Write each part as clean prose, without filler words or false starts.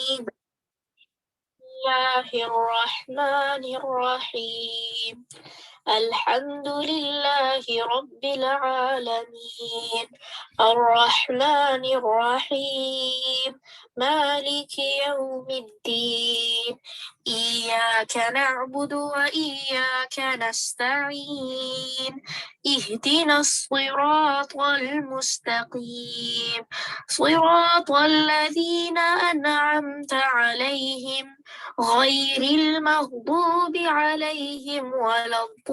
الله الرحمن الرحيم الحمد لله رب العالمين الرحمن الرحيم مالك يوم الدين إياك نعبد وإياك نستعين اهدنا الصراط المستقيم صراط الذين أنعمت عليهم غير المغضوب عليهم ولا الضالين.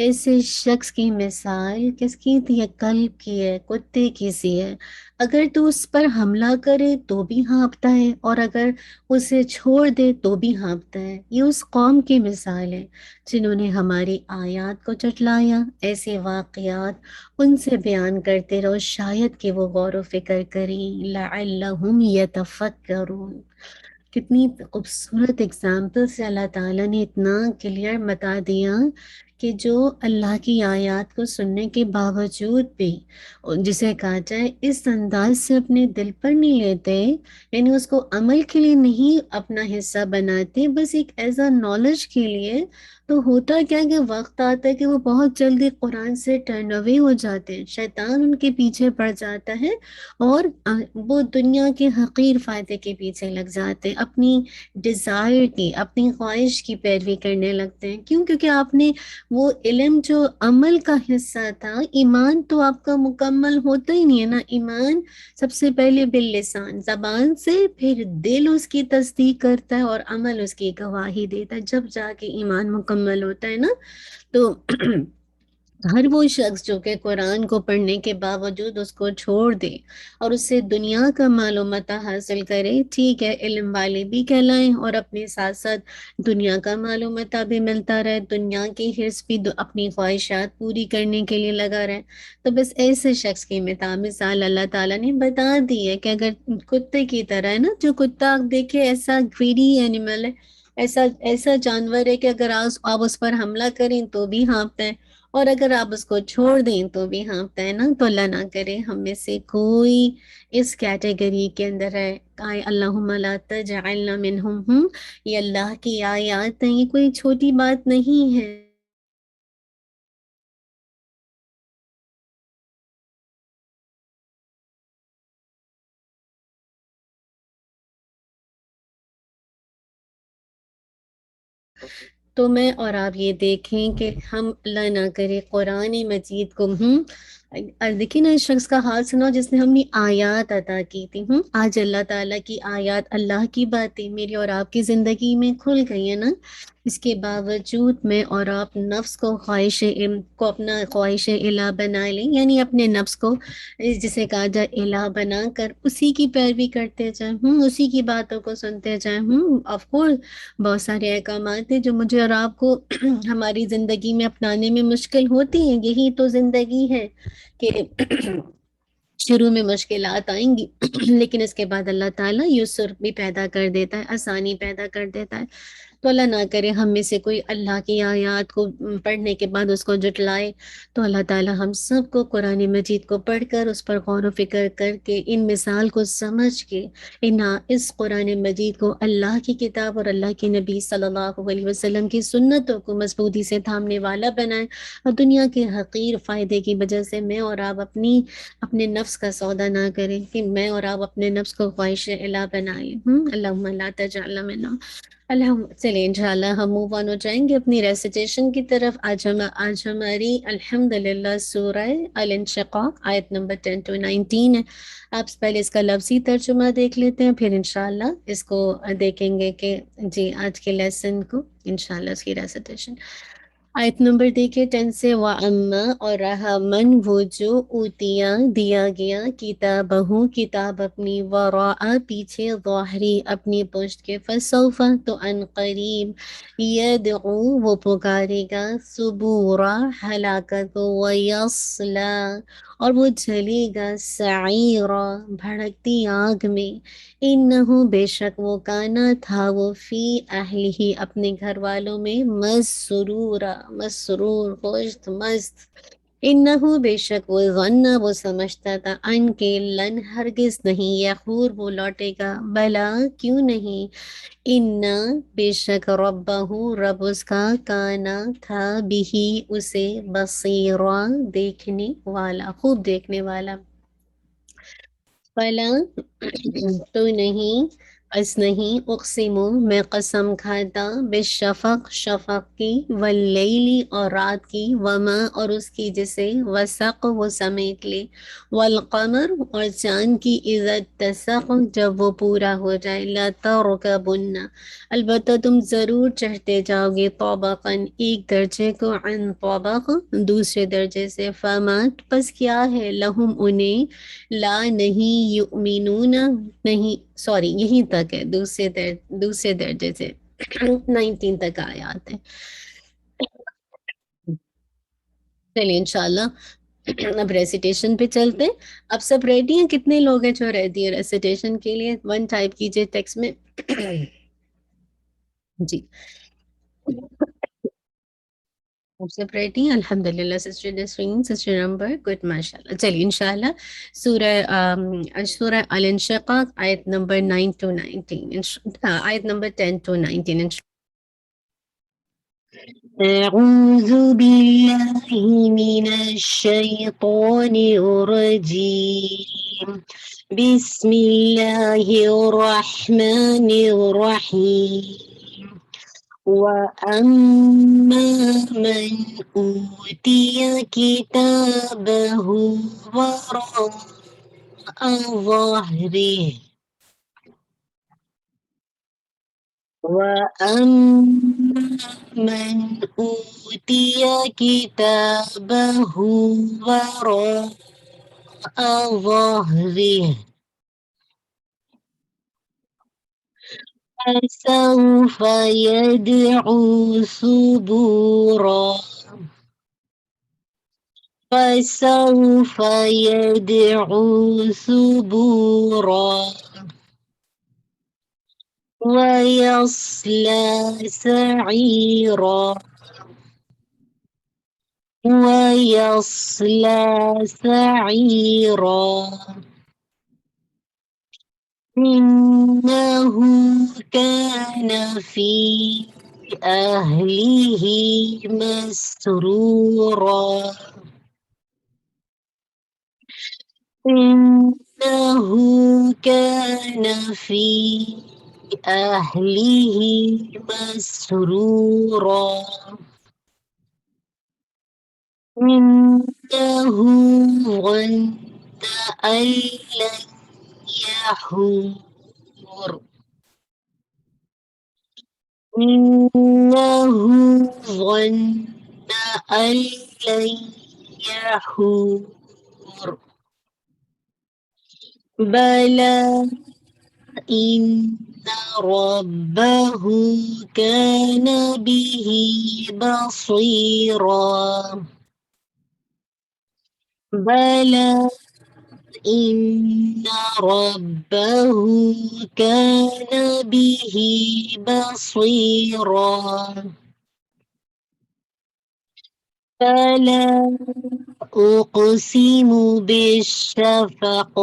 ایسے شخص کی مثال کس کی تھی؟ یہ کلب کی ہے، کتے کی سی ہے۔ اگر تو اس پر حملہ کرے تو بھی ہانپتا ہے، اور اگر اسے چھوڑ دے تو بھی ہانپتا ہے۔ یہ اس قوم کی مثال ہے جنہوں نے ہماری آیات کو جھٹلایا۔ ایسے واقعات ان سے بیان کرتے رہو، شاید کہ وہ غور و فکر کریں، لعلہم یتفکرون۔ کتنی خوبصورت اگزامپل سے اللہ تعالیٰ نے اتنا کلیئر بتا دیا کہ جو اللہ کی آیات کو سننے کے باوجود بھی جسے کہا جائے اس انداز سے اپنے دل پر نہیں لیتے، یعنی اس کو عمل کے لیے نہیں اپنا حصہ بناتے، بس ایک ایز اے نالج کے لیے، تو ہوتا کیا کہ وقت آتا ہے کہ وہ بہت جلدی قرآن سے ٹرن اوے ہو جاتے ہیں، شیطان ان کے پیچھے پڑ جاتا ہے، اور وہ دنیا کے حقیر فائدے کے پیچھے لگ جاتے ہیں، اپنی ڈیزائر کی، اپنی خواہش کی پیروی کرنے لگتے ہیں۔ کیوں؟ کیونکہ آپ نے وہ علم جو عمل کا حصہ تھا، ایمان تو آپ کا مکمل ہوتا ہی نہیں ہے نا۔ ایمان سب سے پہلے باللسان، زبان سے، پھر دل اس کی تصدیق کرتا ہے اور عمل اس کی گواہی دیتا ہے، جب جا کے ایمان مکمل ہوتا ہے نا۔ تو ہر وہ شخص جو کہ قرآن کو پڑھنے کے باوجود اس کو چھوڑ دے اور اس سے دنیا کا معلومات حاصل کرے، ٹھیک ہے، علم والے بھی کہلائیں، اور اپنے ساتھ ساتھ دنیا کا معلومات بھی ملتا رہے، دنیا کی حرص بھی اپنی خواہشات پوری کرنے کے لیے لگا رہے، تو بس ایسے شخص کی مثال اللہ تعالیٰ نے بتا دی ہے کہ اگر کتے کی طرح ہے نا، جو کتا آپ دیکھے ایسا گریڈی اینیمل ہے، ایسا ایسا جانور ہے کہ اگر آپ اس پر حملہ کریں تو بھی ہانپتا ہے، اور اگر آپ اس کو چھوڑ دیں تو بھی ہانپتا ہے نا۔ تو اللہ نہ کرے ہم میں سے کوئی اس کیٹیگری کے اندر ہے۔ اللہم لا تجعلنا منہم۔ یہ اللہ کی آیات ہیں، یہ کوئی چھوٹی بات نہیں ہے۔ تو میں اور آپ یہ دیکھیں کہ ہم اللہ نہ کرے قرآن مجید کو دیکھیں نا، اس شخص کا حال سنو جس نے ہمیں آیات عطا کی تھی، آج اللہ تعالیٰ کی آیات، اللہ کی باتیں میری اور آپ کی زندگی میں کھل گئی ہیں نا، اس کے باوجود میں اور آپ نفس کو اپنا خواہش الہ بنا لیں، یعنی اپنے نفس کو جسے کہا جائے الہ بنا کر اسی کی پیروی کرتے جائیں، اسی کی باتوں کو سنتے جائیں۔ آف کورس بہت سارے احکامات ہیں جو مجھے اور آپ کو ہماری زندگی میں اپنانے میں مشکل ہوتی ہیں، یہی تو زندگی ہے کہ شروع میں مشکلات آئیں گی لیکن اس کے بعد اللہ تعالیٰ یسر بھی پیدا کر دیتا ہے، آسانی پیدا کر دیتا ہے۔ تو اللہ نہ کرے ہم میں سے کوئی اللہ کی آیات کو پڑھنے کے بعد اس کو جھٹلائے۔ تو اللہ تعالیٰ ہم سب کو قرآن مجید کو پڑھ کر اس پر غور و فکر کر کے ان مثال کو سمجھ کے اس قرآن مجید کو اللہ کی کتاب اور اللہ کے نبی صلی اللہ علیہ وسلم کی سنتوں کو مضبوطی سے تھامنے والا بنائے، اور دنیا کے حقیر فائدے کی وجہ سے میں اور آپ اپنے نفس کا سودا نہ کریں، کہ میں اور آپ اپنے نفس کو خواہش الہ بنائیں۔ اللہم لا تجعلنا منہم۔ چلیں انشاءاللہ ہم موو آن ہو جائیں گے اپنی ریسیٹیشن کی طرف۔ آج ہماری الحمدللہ سورہ الانشقاق آیت نمبر 10 to 19 ہے۔ آپ پہلے اس کا لفظی ترجمہ دیکھ لیتے ہیں، پھر انشاءاللہ اس کو دیکھیں گے کہ جی آج کے لیسن کو انشاءاللہ اس کی ریسیٹیشن۔ آیت نمبر دیکھیں 10 سے، وَأَمَّا، اور رہا من وہ جو اوتیا دیا گیا کتابہ کتاب اپنی، وراء پیچھے، ظاہری اپنی پشت کے، فسوف تو ان قریب، یدعو وہ پکارے گا، ثبورا ہلاکت کو، ویصلا اور وہ جلے گا، سعیرا بھڑکتی آگ میں، انہو بے شک وہ کانا تھا وہ، فی اہلہ اپنے گھر والوں میں، مسرورا مسرور خوش مست، انہو بے شک وہ، ظن وہ سمجھتا تھا، ان کے لن ہرگز نہیں، یخور وہ لوٹے گا، بلا کیوں نہیں، انا بے شک، ربہ رب اس کا، کانا تھا، بھی اسے، بصیرا دیکھنے والا، خوب دیکھنے والا، فلا تو نہیں، اس نہیں اقسمو میں قسم کھاتا بالشفق شفق کی واللیلی اور رات کی وما اور اس کی جسے وسق وہ سمیٹ لے والقمر اور چاند کی اذا اتسق جب وہ پورا ہو جائے لترکبن البتہ تم ضرور چڑھتے جاؤ گے طبقاً ایک درجے کو عن طبق دوسرے درجے سے فما پس کیا ہے لہم انہیں لا نہیں یؤمنون نہیں سوری یہیں تک ہے دوسرے درجے سے 19 تک آیات ہے. چلیے انشاءاللہ اب ریسیٹیشن پہ چلتے ہیں. اب سب ریڈی ہیں؟ کتنے لوگ ہیں جو ریڈی ہیں ریسیٹیشن کے لیے؟ 1 ٹائپ کیجئے ٹیکسٹ میں. جی سب ریڈی ہیں الحمدللہ. Sister Nasreen, sister number good ماشاء اللہ. چلیے انشاءاللہ سورہ الانشقاق آیت نمبر 9 to 19 آیت نمبر 10 to 19. أعوذ بالله من الشيطان الرجيم بسم الله الرحمن الرحيم وأما من أوتي كتابه وراء ظهره وأما من أوتي كتابه وراء ظهره فسوف يدعو ثبورا فسوف يدعو ثبورا ويصلى سعيرا ويصلى سعيرا إنه كان في أهله مسرورا إنه كان في أهله مسرورا إنه ظن أن لن يحور إنه ظن أن لن يحور بلى إن ربه كان به بصيرا بلى إن ربه كان به بصيرا فلا أقسم بالشفق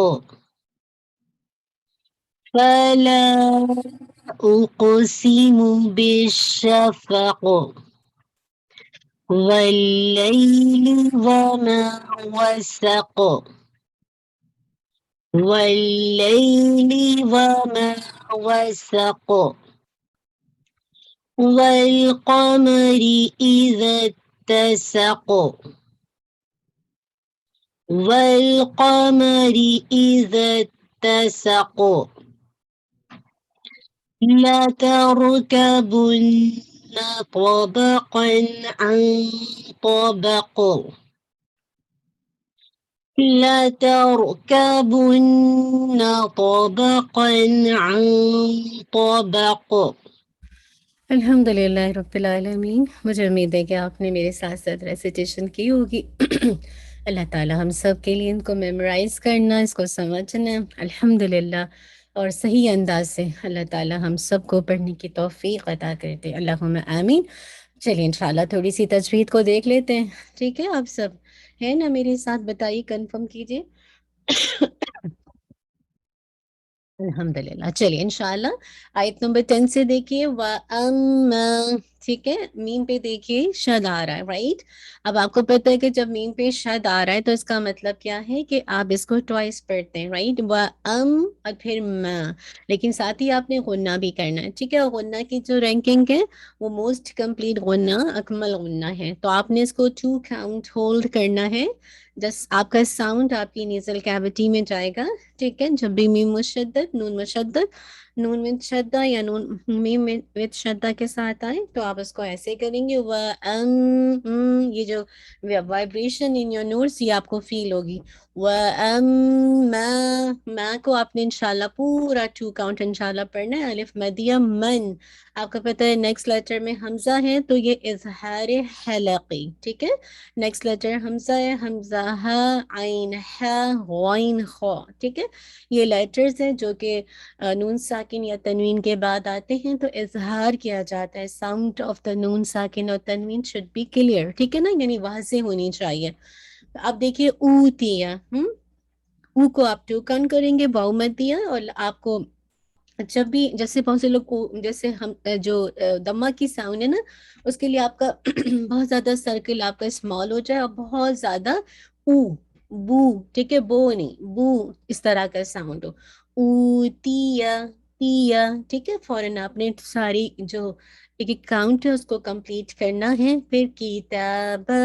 فلا أقسم بالشفق والليل وما وسق والليل وما وسق والقمر إذا اتسق والقمر إذا اتسق لتركبن طبقا عن طبق لتركبن طبقا عن طبق. الحمد للہ رب العالمین. مجھے امید ہے کہ آپ نے میرے ساتھ ساتھ ریسیٹیشن کی ہوگی. اللہ تعالیٰ ہم سب کے لیے ان کو میمورائز کرنا، اس کو سمجھنا الحمد للہ اور صحیح انداز سے اللہ تعالیٰ ہم سب کو پڑھنے کی توفیق عطا کرتے. اللہم آمین. چلیے انشاءاللہ تھوڑی سی تجوید کو دیکھ لیتے ہیں. ٹھیک ہے، آپ سب ہے نا میرے ساتھ؟ بتائیے، کنفرم کیجیے. الحمدللہ. چلیے انشاءاللہ آیت نمبر 10 سے دیکھیے. وَأَمَّا ٹھیک ہے. میم پہ دیکھیے شد آ رہا ہے رائٹ. اب آپ کو پتہ ہے کہ جب میم پہ شد آ رہا ہے تو اس کا مطلب کیا ہے کہ آپ اس کو ٹوائس پڑھتے ہیں رائٹ. اور پھر ما. لیکن ساتھ ہی آپ نے غنہ بھی کرنا ہے. ٹھیک ہے. غنہ کی جو رینکنگ ہے وہ موسٹ کمپلیٹ غنہ اکمل غنہ ہے. تو آپ نے اس کو 2 کاؤنٹ ہولڈ کرنا ہے. جس آپ کا ساؤنڈ آپ کی نیزل کیوٹی میں جائے گا. ٹھیک ہے. جب بھی میم مشدد نون مشدد نون وتھ شدہ یا نون میم وتھ شدہ کے ساتھ آئے تو آپ اس کو ایسے کریں گے. یہ جو وائبریشن ان یور نوٹس یہ آپ کو فیل ہوگی. میں کو آپ نے انشاءاللہ پورا 2 کاؤنٹ انشاءاللہ پڑھنا ہے. الف مدیہ من. آپ کو پتہ ہے نیکسٹ لیٹر میں حمزہ ہے تو یہ اظہار حلقی. ٹھیک ہے. نیکسٹ لیٹر حمزہ ہے. حمزہ ہا عین ہا غین خا. ٹھیک ہے. یہ لیٹرز ہیں جو کہ نون ساکن یا تنوین کے بعد آتے ہیں تو اظہار کیا جاتا ہے. ساؤنڈ آف دا نون ساکن اور تنوین شوڈ بی کلیئر. ٹھیک ہے نا. یعنی واضح ہونی چاہیے. اب دیکھیے اوتیا. او کو آپ 2 کاؤنٹ کریں گے واو مت دیا. اور آپ کو جب بھی جیسے بہت سے لوگ جیسے ہم جو دما کی ساؤنڈ ہے نا اس کے لیے آپ کا بہت زیادہ سرکل آپ کا اسمال ہو جائے اور بہت زیادہ او بو. ٹھیک ہے. بو نہیں بو اس طرح کا ساؤنڈ ہو. اوتیا تیا. ٹھیک ہے. فوراً آپ نے ساری جو ایک ایک کاؤنٹ ہے اس کو کمپلیٹ کرنا ہے. پھر کتابہ.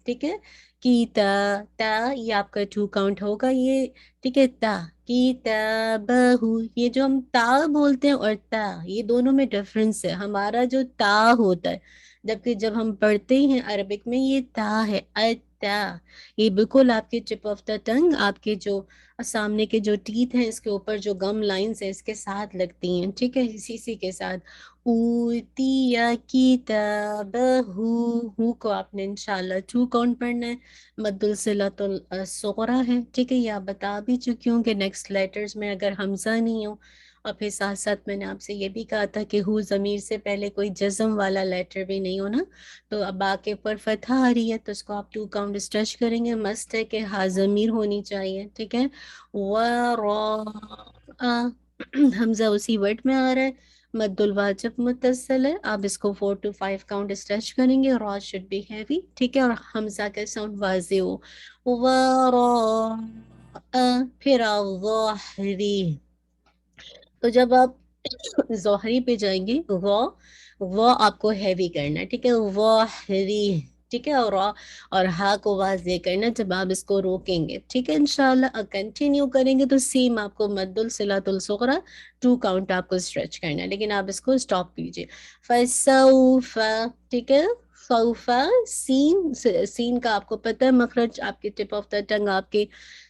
ٹھیک ہے. کیتا تا یہ آپ کا 2 کاؤنٹ ہوگا یہ. ٹھیک ہے. تا کتابہ. یہ جو ہم تا بولتے ہیں اور تا یہ دونوں میں ڈفرنس ہے. ہمارا جو تا ہوتا ہے جبکہ جب ہم پڑھتے ہیں عربک میں یہ تا ہے. اتا. یہ بالکل آپ کے ٹپ آف دا ٹنگ آپ کے جو سامنے کے جو ٹیتھ ہیں اس کے اوپر جو گم لائنز ہیں اس کے ساتھ لگتی ہیں. ٹھیک ہے. اسی کے ساتھ اوتیا کتابہ. ہو کو آپ نے انشاءاللہ 2 کاؤنٹ پڑھنا ہے. مد الصلۃ الصغریٰ ہے. ٹھیک ہے. یہ آپ بتا بھی چکی ہوں کہ نیکسٹ لیٹرز میں اگر حمزہ نہیں ہو اور پھر ساتھ ساتھ میں نے آپ سے یہ بھی کہا تھا کہ ہو ضمیر سے پہلے کوئی جزم والا لیٹر بھی نہیں ہونا. تو اب با کے پر فتح آ رہی ہے تو اس کو آپ 2 کاؤنٹ اسٹریچ کریں گے. مست ہے کہ ہا ضمیر ہونی چاہیے. ٹھیک ہے. حمزہ اسی ورڈ میں آ رہا ہے. مد الواجب متصل ہے. آپ اس کو 4 to 5 کاؤنٹ اسٹریچ کریں گے. را شوڈ بی ہیوی. ٹھیک ہے. اور حمزہ کا ساؤنڈ واضح ہو. پھر ظاہری. تو جب آپ ظاہری پہ جائیں گے وہ آپ کو ہیوی کرنا ہے. ٹھیک ہے. ظاہری. ٹھیک ہے. اور ہا کو واضح کرنا جب آپ اس کو روکیں گے. ٹھیک ہے. انشاءاللہ کنٹینیو کریں گے تو سیم آپ کو مد الصلۃ الصغریٰ 2 کاؤنٹ آپ کو اسٹریچ کرنا ہے لیکن آپ اس کو اسٹاپ کیجیے. فسوف. ٹھیک ہے. سوفا. سین کا آپ کو پتہ ہے مخرج آپ کے ٹپ آف دا ٹنگ آپ کے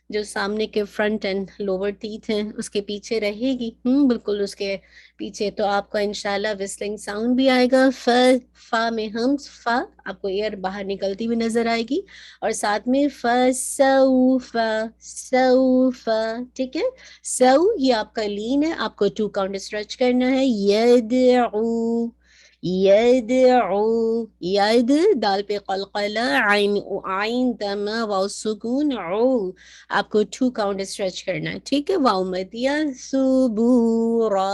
جو سامنے کے فرنٹ اینڈ لوور ٹیتھ ہیں اس کے پیچھے رہے گی. بالکل اس کے پیچھے. تو آپ کا انشاءاللہ وسلنگ ساؤنڈ بھی آئے گا. فا میں ہم فا آپ کو ایئر باہر نکلتی ہوئی نظر آئے گی اور ساتھ میں فسوف. سوفا. ٹھیک ہے. سو یہ آپ کا لین ہے. آپ کو 2 کاؤنٹ اسٹریچ کرنا ہے. یدعو. یدعو. ید دال پہ قلقلہ عین دمہ واو سکون عو. آپ کو 2 کاؤنٹ اسٹریچ کرنا ہے. ٹھیک ہے. واو مدیہ صبورا.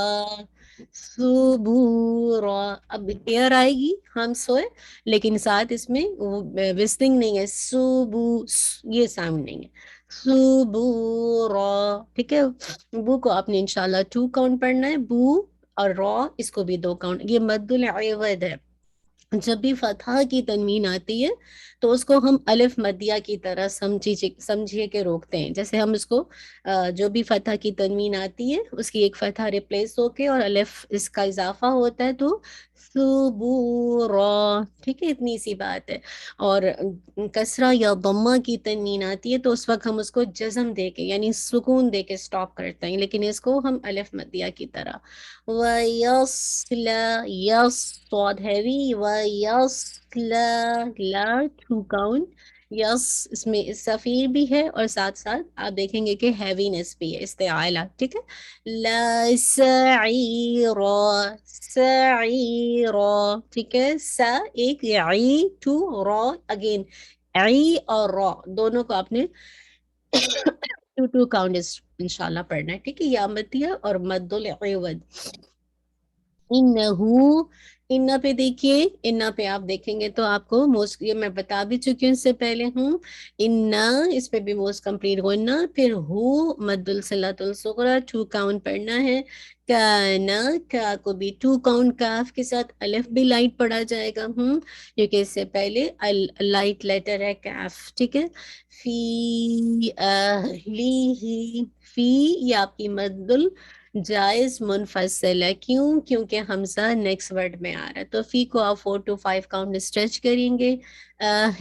صبورا. اب ایئر آئے گی ہم سوئے لیکن ساتھ اس میں وسلنگ نہیں ہے. یہ ساؤنڈ نہیں ہے. صبورا. ٹھیک ہے. بو کو آپ نے انشاءاللہ 2 کاؤنٹ پڑھنا ہے. بو اور را اس کو بھی 2 کاؤنٹ. یہ مد العوض ہے. جب بھی فتح کی تنوین آتی ہے تو اس کو ہم الف مدیہ کی طرح سمجھیے کہ روکتے ہیں. جیسے ہم اس کو جو بھی فتح کی تنوین آتی ہے اس کی ایک فتح ریپلیس ہو کے اور الف اس کا اضافہ ہوتا ہے تو صبورا. ٹھیک ہے. اتنی سی بات ہے. اور کسرہ یا ضمہ کی تنوین آتی ہے تو اس وقت ہم اس کو جزم دے کے یعنی سکون دے کے سٹاپ کرتے ہیں لیکن اس کو ہم الف مدیہ کی طرح. وَيَصْلَى. یس صاد ہیوی. وَيَصْلَى. لا 2 کاؤنٹ. یس اس میں سفیر بھی ہے اور ساتھ ساتھ آپ دیکھیں گے کہ ہیوینس بھی ہے. استعالہ. ٹھیک ہے. لا سعیرا. سعیرا. ٹھیک ہے. سا ایک عی 2 را اگین عی اور را دونوں کو آپ نے 2 کاؤنٹ انشاءاللہ پڑھنا ہے. ٹھیک ہے. یا مدیہ اور مد العوض. انہو انا پہ دیکھیے، انا پہ آپ دیکھیں گے تو آپ کو موسٹ، یہ میں بتا بھی چکی ہوں اس سے پہلے ہوں، انا اس پہ بھی موسٹ کمپلیٹ ہونا، پھر ہو مد الصلۃ الصغریٰ 2 کاؤنٹ پڑھنا ہے، کانا کا کو بھی 2 کاؤنٹ، کاف کے ساتھ الف بھی لائٹ پڑھا جائے گا کیونکہ اس سے پہلے لائٹ لیٹر ہے کاف، ٹھیک ہے، فی اہلی ہی، فی یہ آپ کی مد جائز منفصل ہے، کیوں؟ کیونکہ حمزہ نیکسٹ ورڈ میں آ رہا ہے، تو فی کو آپ 4 to 5 کاؤنٹ اسٹریچ کریں گے،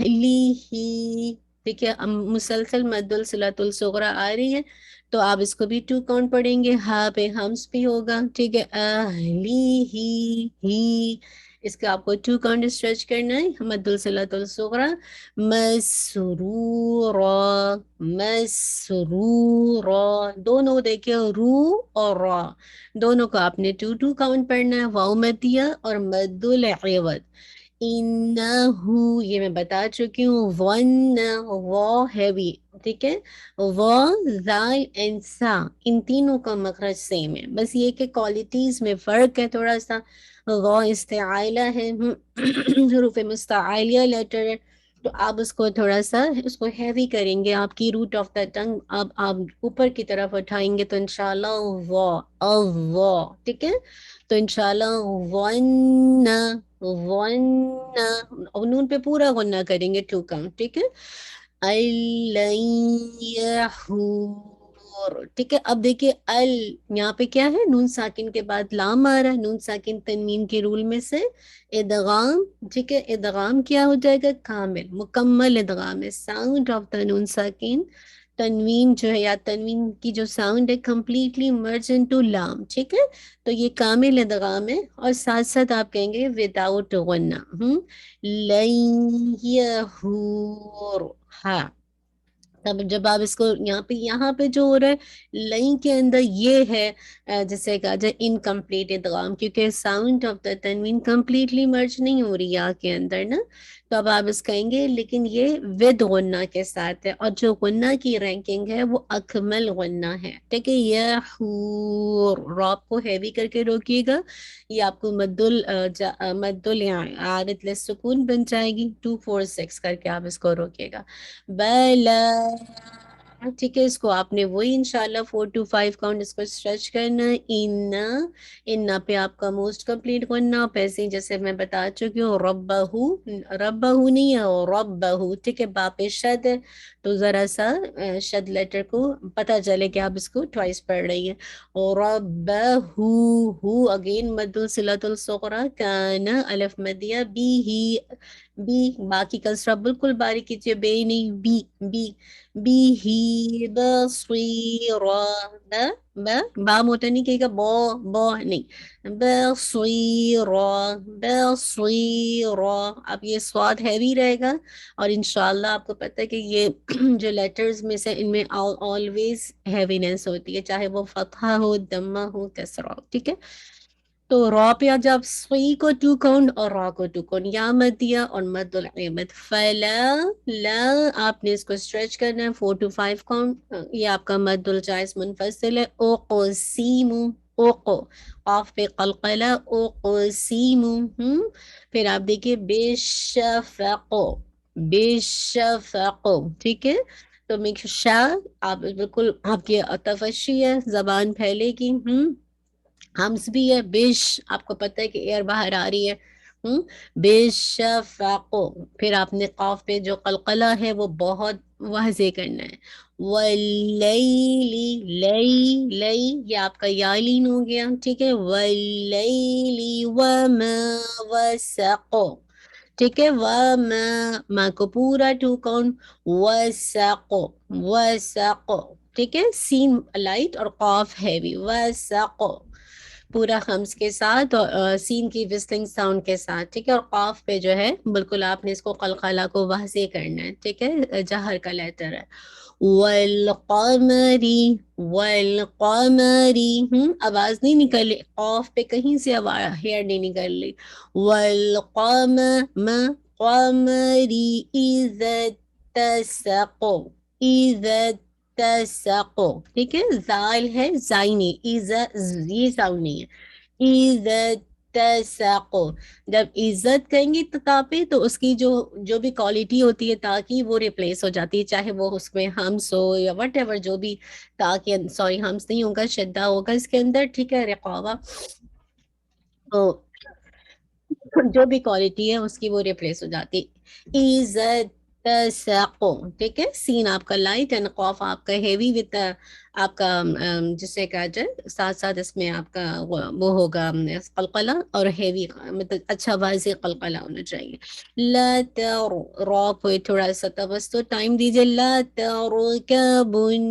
لی ہی، ٹھیک ہے، مسلسل مد الصلۃ الصغریٰ آ رہی ہے تو آپ اس کو بھی 2 کاؤنٹ پڑھیں گے، ہا پہ ہمس بھی ہوگا، ٹھیک ہے، لی ہی اس کا آپ کو 2 کاؤنٹ اسٹریچ کرنا ہے، مد الصلۃ الصغریٰ، مسرورا، مسرورا، دونوں دیکھیں رو اور را، دونوں کو آپ نے 2 کاؤنٹ پڑھنا ہے، واو مدیہ اور مد العوض، انہو یہ میں بتا چکی ہوں، ون وا ہیوی، ٹھیک ہے، وا زال اینڈ سا ان تینوں کا مخرج سیم ہے، بس یہ کہ کوالٹیز میں فرق ہے تھوڑا سا، وا استعائلہ ہے، حروف مستعلیہ لیٹر ہے، تو آپ اس کو تھوڑا سا اس کو ہیوی کریں گے، آپ کی روٹ آف دا ٹنگ آپ اوپر کی طرف اٹھائیں گے تو انشاءاللہ وا وا، ٹھیک ہے، تو انشاءاللہ ون ون، نون پہ پورا غنہ کریں گے 2 کاؤنٹ، ٹھیک ہے، الَّيْحُورُ، ٹھیک ہے، اب دیکھیے یہاں پہ کیا ہے، نون ساکن کے بعد لام آ رہا ہے، نون ساکن تنوین کے رول میں سے ادغام، ٹھیک ہے، ادغام کیا ہو جائے گا، کامل مکمل ادغام ہے، ساؤنڈ آف دا نون ساکن، تنوین جو ہے یا تنوین کی جو ساؤنڈ ہے کمپلیٹلی مرج انٹو لام، ٹھیک ہے، تو یہ کامل ادغام ہے، اور ساتھ ساتھ آپ کہیں گے وداؤٹ غنہ، لن یحور، ہاں، تب جب آپ اس کو یہاں پہ جو ہو رہا ہے لئی کے اندر یہ ہے جیسے کہا جائے انکمپلیٹ ادغام، کیونکہ ساؤنڈ آف دا تنوین کمپلیٹلی مرج نہیں ہو رہی یا کے اندر نا، تو اب آپ اس کہیں گے لیکن یہ ود غنہ کے ساتھ ہے، اور جو غنہ کی رینکنگ ہے وہ اکمل غنہ ہے، ٹھیک ہے، یہ راب کو ہیوی کر کے روکیے گا، یہ آپ کو مد عارض للسکون بن جائے گی، 2 4 6 کر کے آپ اس کو روکیے گا، بلا، ٹھیک ہے، اس کو آپ نے وہی انشاءاللہ 4 to 5 کاؤنٹ اس کو اسٹریچ کرنا ہے، انا پہ آپ کا موسٹ کمپلیٹ کرنا، پیسے ہی جیسے میں بتا چکی ہوں، ربہو، ربہو نہیں ہے، ربہو، ٹھیک ہے، با پہ شد ہے تو ذرا سا شد لیٹر کو پتہ چلے کہ آپ اس کو ٹوائس پڑھ رہی ہیں، اور ربہو، ہو اگین مد الصلۃ الصغریٰ، کان الف مدیہ، بی ہی، بی، باقی کسرہ بالکل باریک کیجیے، بے نہیں، بی، بی، بی ہی بصیرا، با موٹا نہیں کہے گا، بو نہیں، بصیرا، بصیرا، اب یہ سواد ہیوی رہے گا، اور انشاءاللہ آپ کو پتہ ہے کہ یہ جو لیٹرز میں سے ان میں آلویز ہیوینس ہوتی ہے، چاہے وہ فتحہ ہو، دمہ ہو، کسرہ ہو، ٹھیک ہے، تو را پہ جب سوئی کو 2 کاؤنٹ اور را کو 2 کاؤنٹ، یا مدیہ اور مد العمد، فلا، لا آپ نے اس کو اسٹریچ کرنا ہے 4 to 5 کاؤنٹ، یہ آپ کا مد الجائز منفصل ہے، اوقسیم، اوقو، قاف پہ قلقلہ، اوقسیم، پھر آپ دیکھیے بے شفقو، بے شفقو، ٹھیک ہے، تو میک شاہ آپ بالکل آپ کی تفشی ہے، زبان پھیلے گی، ہمس بھی ہے، بیش آپ کو پتہ ہے کہ ایئر باہر آ رہی ہے، بے شفقو، پھر آپ نے قاف پہ جو قلقلہ ہے وہ بہت واضح کرنا ہے، واللیلی، لئی یہ آپ کا یالین ہو گیا، ٹھیک ہے، واللیلی وما وسقو، ٹھیک ہے، ما کو پورا 2 کاؤنٹ، وسقو، وسقو، ٹھیک ہے، سین لائٹ اور قاف ہیوی، وسقو، پورا خمس کے ساتھ اور سین کی وسلنگ ساؤنڈ کے ساتھ، ٹھیک ہے، اور قاف پہ جو ہے بالکل آپ نے اس کو قلقلہ کو واضح کرنا ہے، ٹھیک ہے، جہر کا لیٹر ہے، والقمری، والقمری، آواز نہیں نکلی، قاف پہ کہیں سے ہیئر نہیں نکل رہی، قمری اذا اتسقوا، اذا اتسقوا، ٹھیک ہے، زال ہے زائنی، ایزا، یہ ساؤنڈ نہیں ہے، اذا تساقو، جب عزت کہیں گی تا پہ تو اس کی جو بھی کوالٹی ہوتی ہے تا کی وہ ریپلیس ہو جاتی ہے، چاہے وہ اس میں ہمس ہو یا وٹ ایور جو بھی، تا کے سوری ہمس نہیں ہوگا، شدہ ہوگا اس کے اندر، ٹھیک ہے، رقابہ، تو جو بھی کوالٹی ہے اس کی وہ ریپلیس ہو جاتی، عزت تساقو، ٹھیک ہے، سین آپ کا لائٹ اینڈ قاف آپ کا ہیوی وتھ آپ کا جسے کہا جائے ساتھ ساتھ اس میں آپ کا وہ ہوگا قلقلہ اور ہیوی، مطلب اچھا واضح قلقلہ ہونا چاہیے، لا تر، راپ ہوئے تھوڑا سا توسط ٹائم دیجیے، لا ترکبن،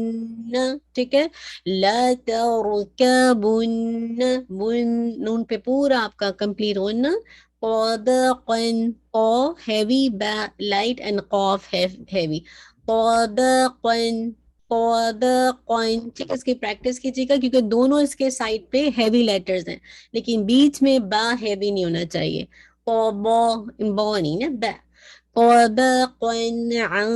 ٹھیک ہے، لا ترکبن، بن نون پہ پورا آپ کا کمپلیٹ ہونا، طبقاً، قا ہیوی، با لائٹ اینڈ قاف ہیوی، طبقاً، طبقاً، ٹھیک ہے، اس کی پریکٹس کیجیے گا کیونکہ دونوں اس کے سائڈ پہ ہیوی لیٹرز ہیں، لیکن بیچ میں با ہیوی نہیں ہونا چاہیے، با با نہیں نا، با، طبقاً عن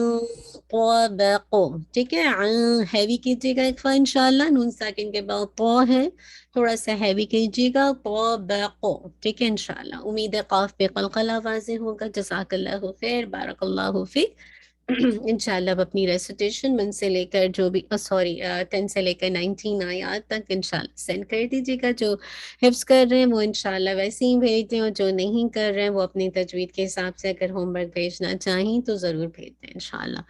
طبق، ٹھیک ہے، عن ہیوی کیجیے گا ایک فا انشاءاللہ، نون ساکن کے بعد طا ہے، تھوڑا سا ہیوی کیجیے گا، طبق، ٹھیک ہے انشاءاللہ، امید ہے قاف پہ قلقلہ واضح ہوگا، جزاک اللہ خیر، بارک اللہ فیک۔ انشاءاللہ اب اپنی ریسیٹیشن 1 سے لے کر جو بھی 10 سے لے کر 19 آیات تک انشاءاللہ سینڈ کر دیجیے گا، جو حفظ کر رہے ہیں وہ انشاءاللہ ویسے ہی بھیج دیں، اور جو نہیں کر رہے ہیں وہ اپنی تجوید کے حساب سے اگر ہوم ورک بھیجنا چاہیں تو ضرور بھیج دیں انشاءاللہ۔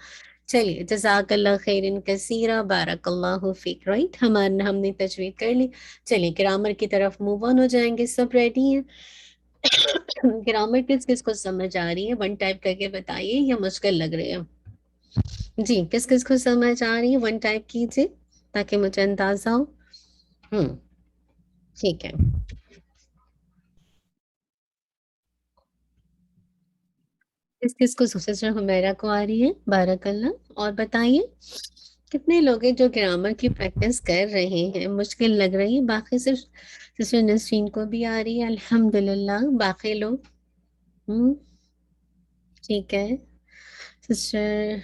چلیے، جزاک اللہ خیر کثیرہ، بارک اللہ فیک، رائٹ، ہم نے تجوید کر لی، چلیے گرامر کی طرف موو آن ہو جائیں گے، سب ریڈی ہیں؟ گرامر کس کس کو سمجھ آ رہی ہے 1 ٹائپ کر کے بتائیے، یا مشکل لگ رہی ہے؟ جی، کس کس کو سمجھ آ رہی ہے 1 ٹائپ کیجیے تاکہ مجھے اندازہ ہو۔ ٹھیک ہے، کس کس کو سسٹر حمیرہ کو آ رہی ہے؟ بارک اللہ، اور بتائیے کتنے لوگ ہیں جو گرامر کی پریکٹس کر رہے ہیں، مشکل لگ رہی ہے؟ باقی صرف سسٹر نسرین کو بھی آ رہی ہے الحمدللہ، باقی لوگ ٹھیک ہے سسٹر،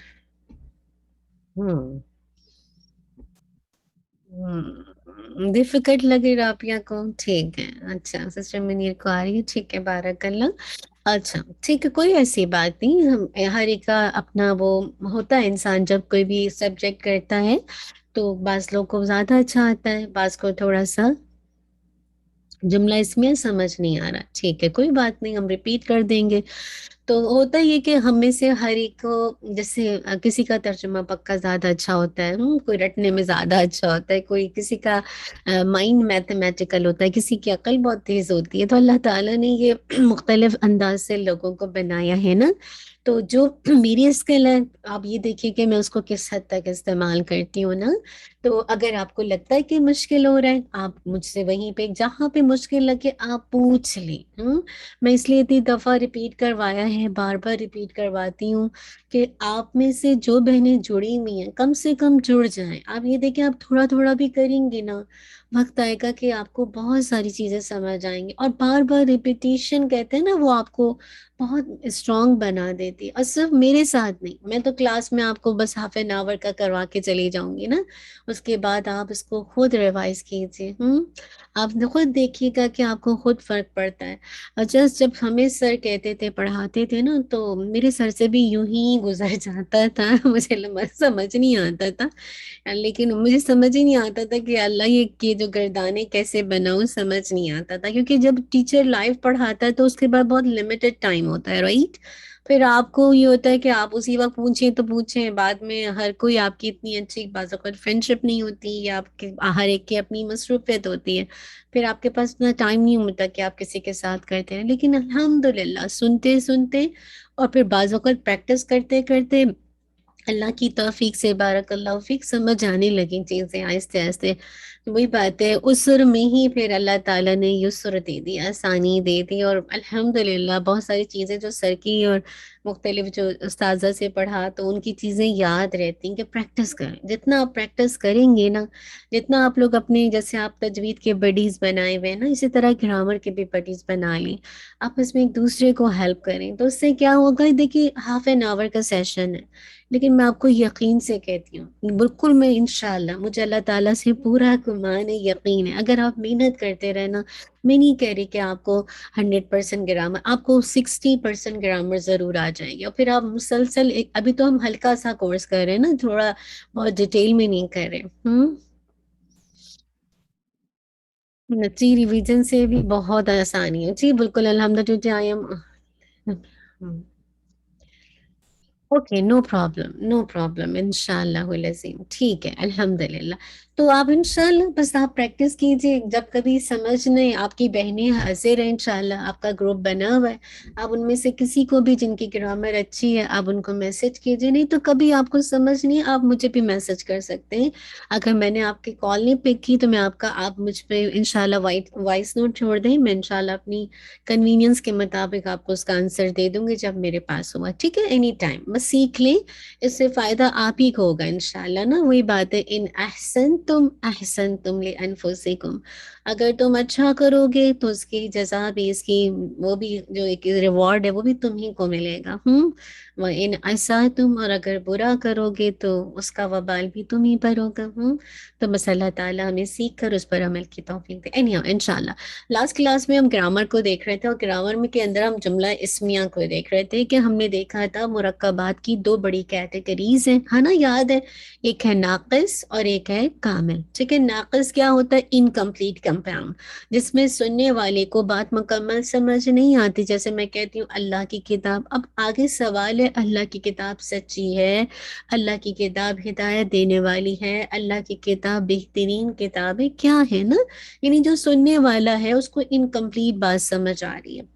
ڈیفیکلٹ لگے رابعہ کو، ٹھیک ہے، اچھا سسٹر منیر کو آ رہی ہے، ٹھیک ہے، بارک اللہ، اچھا ٹھیک ہے، کوئی ایسی بات نہیں، ہم ہر ایک کا اپنا وہ ہوتا ہے، انسان جب کوئی بھی سبجیکٹ کرتا ہے تو بعض لوگ کو زیادہ اچھا آتا ہے، بعض کو تھوڑا سا جملہ اس میں سمجھ نہیں آ رہا، ٹھیک ہے، کوئی بات نہیں، ہم ریپیٹ کر دیں گے، تو ہوتا یہ کہ ہم میں سے ہر ایک کو جیسے کسی کا ترجمہ پکا زیادہ اچھا ہوتا ہے، کوئی رٹنے میں زیادہ اچھا ہوتا ہے، کوئی کسی کا مائنڈ میتھمیٹیکل ہوتا ہے، کسی کی عقل بہت تیز ہوتی ہے، تو اللہ تعالیٰ نے یہ مختلف انداز سے لوگوں کو بنایا ہے نا، تو جو میری اسکل ہے آپ یہ دیکھیے کہ میں اس کو کس حد تک استعمال کرتی ہوں نا، تو اگر آپ کو لگتا ہے کہ مشکل ہو رہا ہے آپ مجھ سے وہیں پہ جہاں پہ مشکل لگے آپ پوچھ لیں، میں اس لیے اتنی دفعہ ریپیٹ کروایا ہے، بار بار ریپیٹ کرواتی ہوں کہ آپ میں سے جو بہنیں جڑی ہوئی ہیں کم سے کم جڑ جائیں، آپ یہ دیکھیں آپ تھوڑا تھوڑا بھی کریں گے نا، وقت آئے گا کہ آپ کو بہت ساری چیزیں سمجھ آئیں گی، اور بار بار ریپیٹیشن کہتے ہیں نا وہ آپ کو بہت اسٹرانگ بنا دیتی ہے، اور صرف میرے ساتھ نہیں، میں تو کلاس میں آپ کو بس ہاف این آور کا کروا کے چلی جاؤں گی نا، اس کے بعد آپ اس کو خود ریوائز کیجیے، آپ خود دیکھیے گا کہ آپ کو خود فرق پڑتا ہے، اور جب ہمیں سر کہتے تھے پڑھاتے تھے نا تو میرے سر سے بھی یوں ہی گزر جاتا تھا، مجھے سمجھ نہیں آتا تھا، لیکن مجھے سمجھ ہی نہیں آتا تھا کہ اللہ یہ جو گردانے کیسے بناؤں، سمجھ نہیں آتا تھا، کیونکہ جب ٹیچر لائیو پڑھاتا ہے تو اس کے بعد بہت لمیٹڈ ٹائم ہوتا ہے، رائٹ، پھر آپ کو یہ ہوتا ہے کہ آپ اسی وقت پوچھیں تو پوچھیں، بعد میں ہر کوئی آپ کی اتنی اچھی بعض اوقات فرینڈ شپ نہیں ہوتی، یا آپ کے ہر ایک کی اپنی مصروفیت ہوتی ہے، پھر آپ کے پاس اتنا ٹائم نہیں ہوتا کہ آپ کسی کے ساتھ کرتے ہیں، لیکن الحمدللہ سنتے سنتے اور پھر بعض اوقات پریکٹس کرتے کرتے اللہ کی توفیق سے، بارک اللہ فیک، سمجھ آنے لگی چیزیں آہستہ آہستہ، وہی بات ہے اسر میں ہی پھر اللہ تعالیٰ نے یسر دے دی، آسانی دے دی، اور الحمدللہ بہت ساری چیزیں جو سر کی اور مختلف جو استاذہ سے پڑھا تو ان کی چیزیں یاد رہتی ہیں کہ پریکٹس کریں، جتنا آپ پریکٹس کریں گے نا، جتنا آپ لوگ اپنے جیسے آپ تجوید کے بڈیز بنائے ہوئے ہیں نا، اسی طرح گرامر کے بھی بڈیز بنا لیں، آپس میں ایک دوسرے کو ہیلپ کریں، تو اس سے کیا ہوگا، دیکھیے ہاف این آور کا سیشن ہے، لیکن میں آپ کو یقین سے کہتی ہوں بالکل، میں انشاءاللہ مجھے اللہ تعالیٰ سے پورا مان ہے، یقین ہے، اگر آپ محنت کرتے رہنا، میں نہیں کہہ رہی کہ آپ کو 100% گرامر، آپ کو 60% گرامر ضرور آ جائے گی، اور پھر آپ مسلسل ابھی تو ہم ہلکا سا کورس کر رہے ہیں نا، تھوڑا بہت ڈیٹیل میں نہیں کر رہے۔ جی ریویژن سے بھی بہت آسانی ہے، جی بالکل، الحمدللہ I am. Okay, no problem, no problem, انشاء اللہ العظیم، ٹھیک ہے، الحمدللہ۔ تو آپ انشاءاللہ بس آپ پریکٹس کیجئے، جب کبھی سمجھ نہیں، آپ کی بہنیں حاضر ہیں انشاءاللہ، آپ کا گروپ بنا ہوا ہے، آپ ان میں سے کسی کو بھی جن کی گرامر اچھی ہے آپ ان کو میسج کیجئے، نہیں تو کبھی آپ کو سمجھ نہیں آپ مجھے بھی میسج کر سکتے ہیں، اگر میں نے آپ کی کال نہیں پک کی تو میں آپ مجھ پہ انشاءاللہ وائس نوٹ چھوڑ دیں، میں انشاءاللہ اپنی کنوینئنس کے مطابق آپ کو اس کا آنسر دے دوں گی جب میرے پاس ہوا، ٹھیک ہے، اینی ٹائم، بس سیکھ لیں، اس سے فائدہ آپ ہی کو ہوگا انشاءاللہ نا، وہی بات ہے، ان احسنتم لانفسکم، اگر تم اچھا کرو گے تو اس کی جزا بھی، اس کی وہ بھی جو ایک ریوارڈ ہے وہ بھی تمہیں کو ملے گا، وَإِنْ أَسَأْتُمْ، اور اگر برا کرو گے تو اس کا وبال بھی تم ہی پر ہوگا، تو بس اللہ تعالیٰ ہمیں سیکھ کر اس پر عمل کی توفیق دے، اینی ہاؤ انشاءاللہ۔ لاسٹ کلاس میں ہم گرامر کو دیکھ رہے تھے، اور گرامر میں کے اندر ہم جملہ اسمیہ کو دیکھ رہے تھے کہ ہم نے دیکھا تھا مرکبات کی دو بڑی کیٹیگریز ہیں، ہے نا، یاد ہے، ایک ہے ناقص اور ایک ہے کامل، ٹھیک ہے، ناقص کیا ہوتا ہے؟ انکمپلیٹ کمپاؤنڈ، جس میں سننے والے کو بات مکمل سمجھ نہیں آتی، جیسے میں کہتی ہوں اللہ کی کتاب، اب آگے سوال ہے، اللہ کی کتاب سچی ہے، اللہ کی کتاب ہدایت دینے والی ہے، اللہ کی کتاب بہترین کتاب ہے، کیا ہے نا، یعنی جو سننے والا ہے اس کو انکمپلیٹ بات سمجھ آ رہی ہے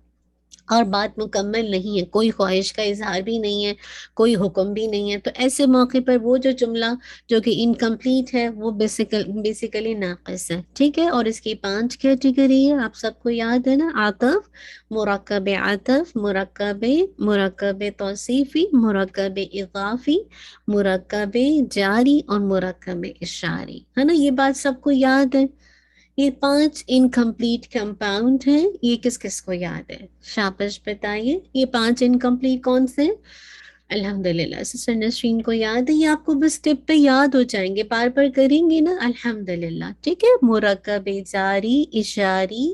اور بات مکمل نہیں ہے، کوئی خواہش کا اظہار بھی نہیں ہے، کوئی حکم بھی نہیں ہے، تو ایسے موقع پر وہ جو جملہ جو کہ انکمپلیٹ ہے وہ بیسیکلی ناقص ہے، ٹھیک ہے، اور اس کی 5 کیٹیگری ہے، آپ سب کو یاد ہے نا، عطف، مرکب توصیفی، مرکب اضافی، مرکب جاری اور مرکب اشاری، ہے نا، یہ بات سب کو یاد ہے، یہ 5 انکمپلیٹ کمپاؤنڈ ہیں، یہ کس کس کو یاد ہے؟ شاباش بتائیے، یہ 5 انکمپلیٹ کون سے؟ الحمدللہ سسٹر نسرین کو یاد ہے، یہ آپ کو بس ٹپ پہ یاد ہو جائیں گے، بار بار کریں گے نا، الحمدللہ، ٹھیک ہے، مرکب جاری، اشاری،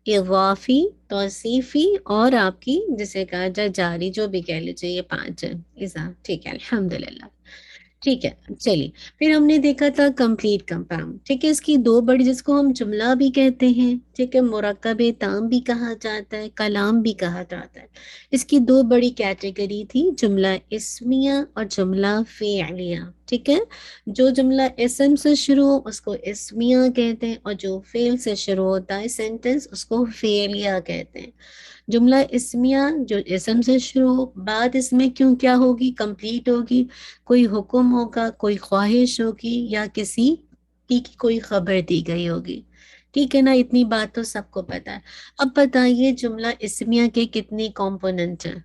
اضافی، توصیفی، اور آپ کی جسے کہا جائے جاری، جو بھی کہہ لیجیے، یہ 5 ہیں، ٹھیک ہے، الحمدللہ، ٹھیک ہے، چلیے، پھر ہم نے دیکھا تھا کمپلیٹ کمپاؤنڈ، ٹھیک ہے، اس کی 2 بڑی، جس کو ہم جملہ بھی کہتے ہیں، ٹھیک ہے، مرکب تام بھی کہا جاتا ہے، کلام بھی کہا جاتا ہے، اس کی 2 بڑی کیٹیگری تھی، جملہ اسمیہ اور جملہ فعلیہ، ٹھیک ہے، جو جملہ اسم سے شروع ہو اس کو اسمیہ کہتے ہیں، اور جو فعل سے شروع ہوتا ہے سینٹنس اس کو فعلیہ کہتے ہیں۔ جملہ اسمیہ جو اسم سے شروع ہو، بعد اس میں کیوں کیا ہوگی؟ کمپلیٹ ہوگی، کوئی حکم ہوگا، کوئی خواہش ہوگی، یا کسی کی کوئی خبر دی گئی ہوگی، ٹھیک ہے نا، اتنی بات تو سب کو پتا ہے۔ اب بتائیے جملہ اسمیہ کے کتنے کمپوننٹ ہیں؟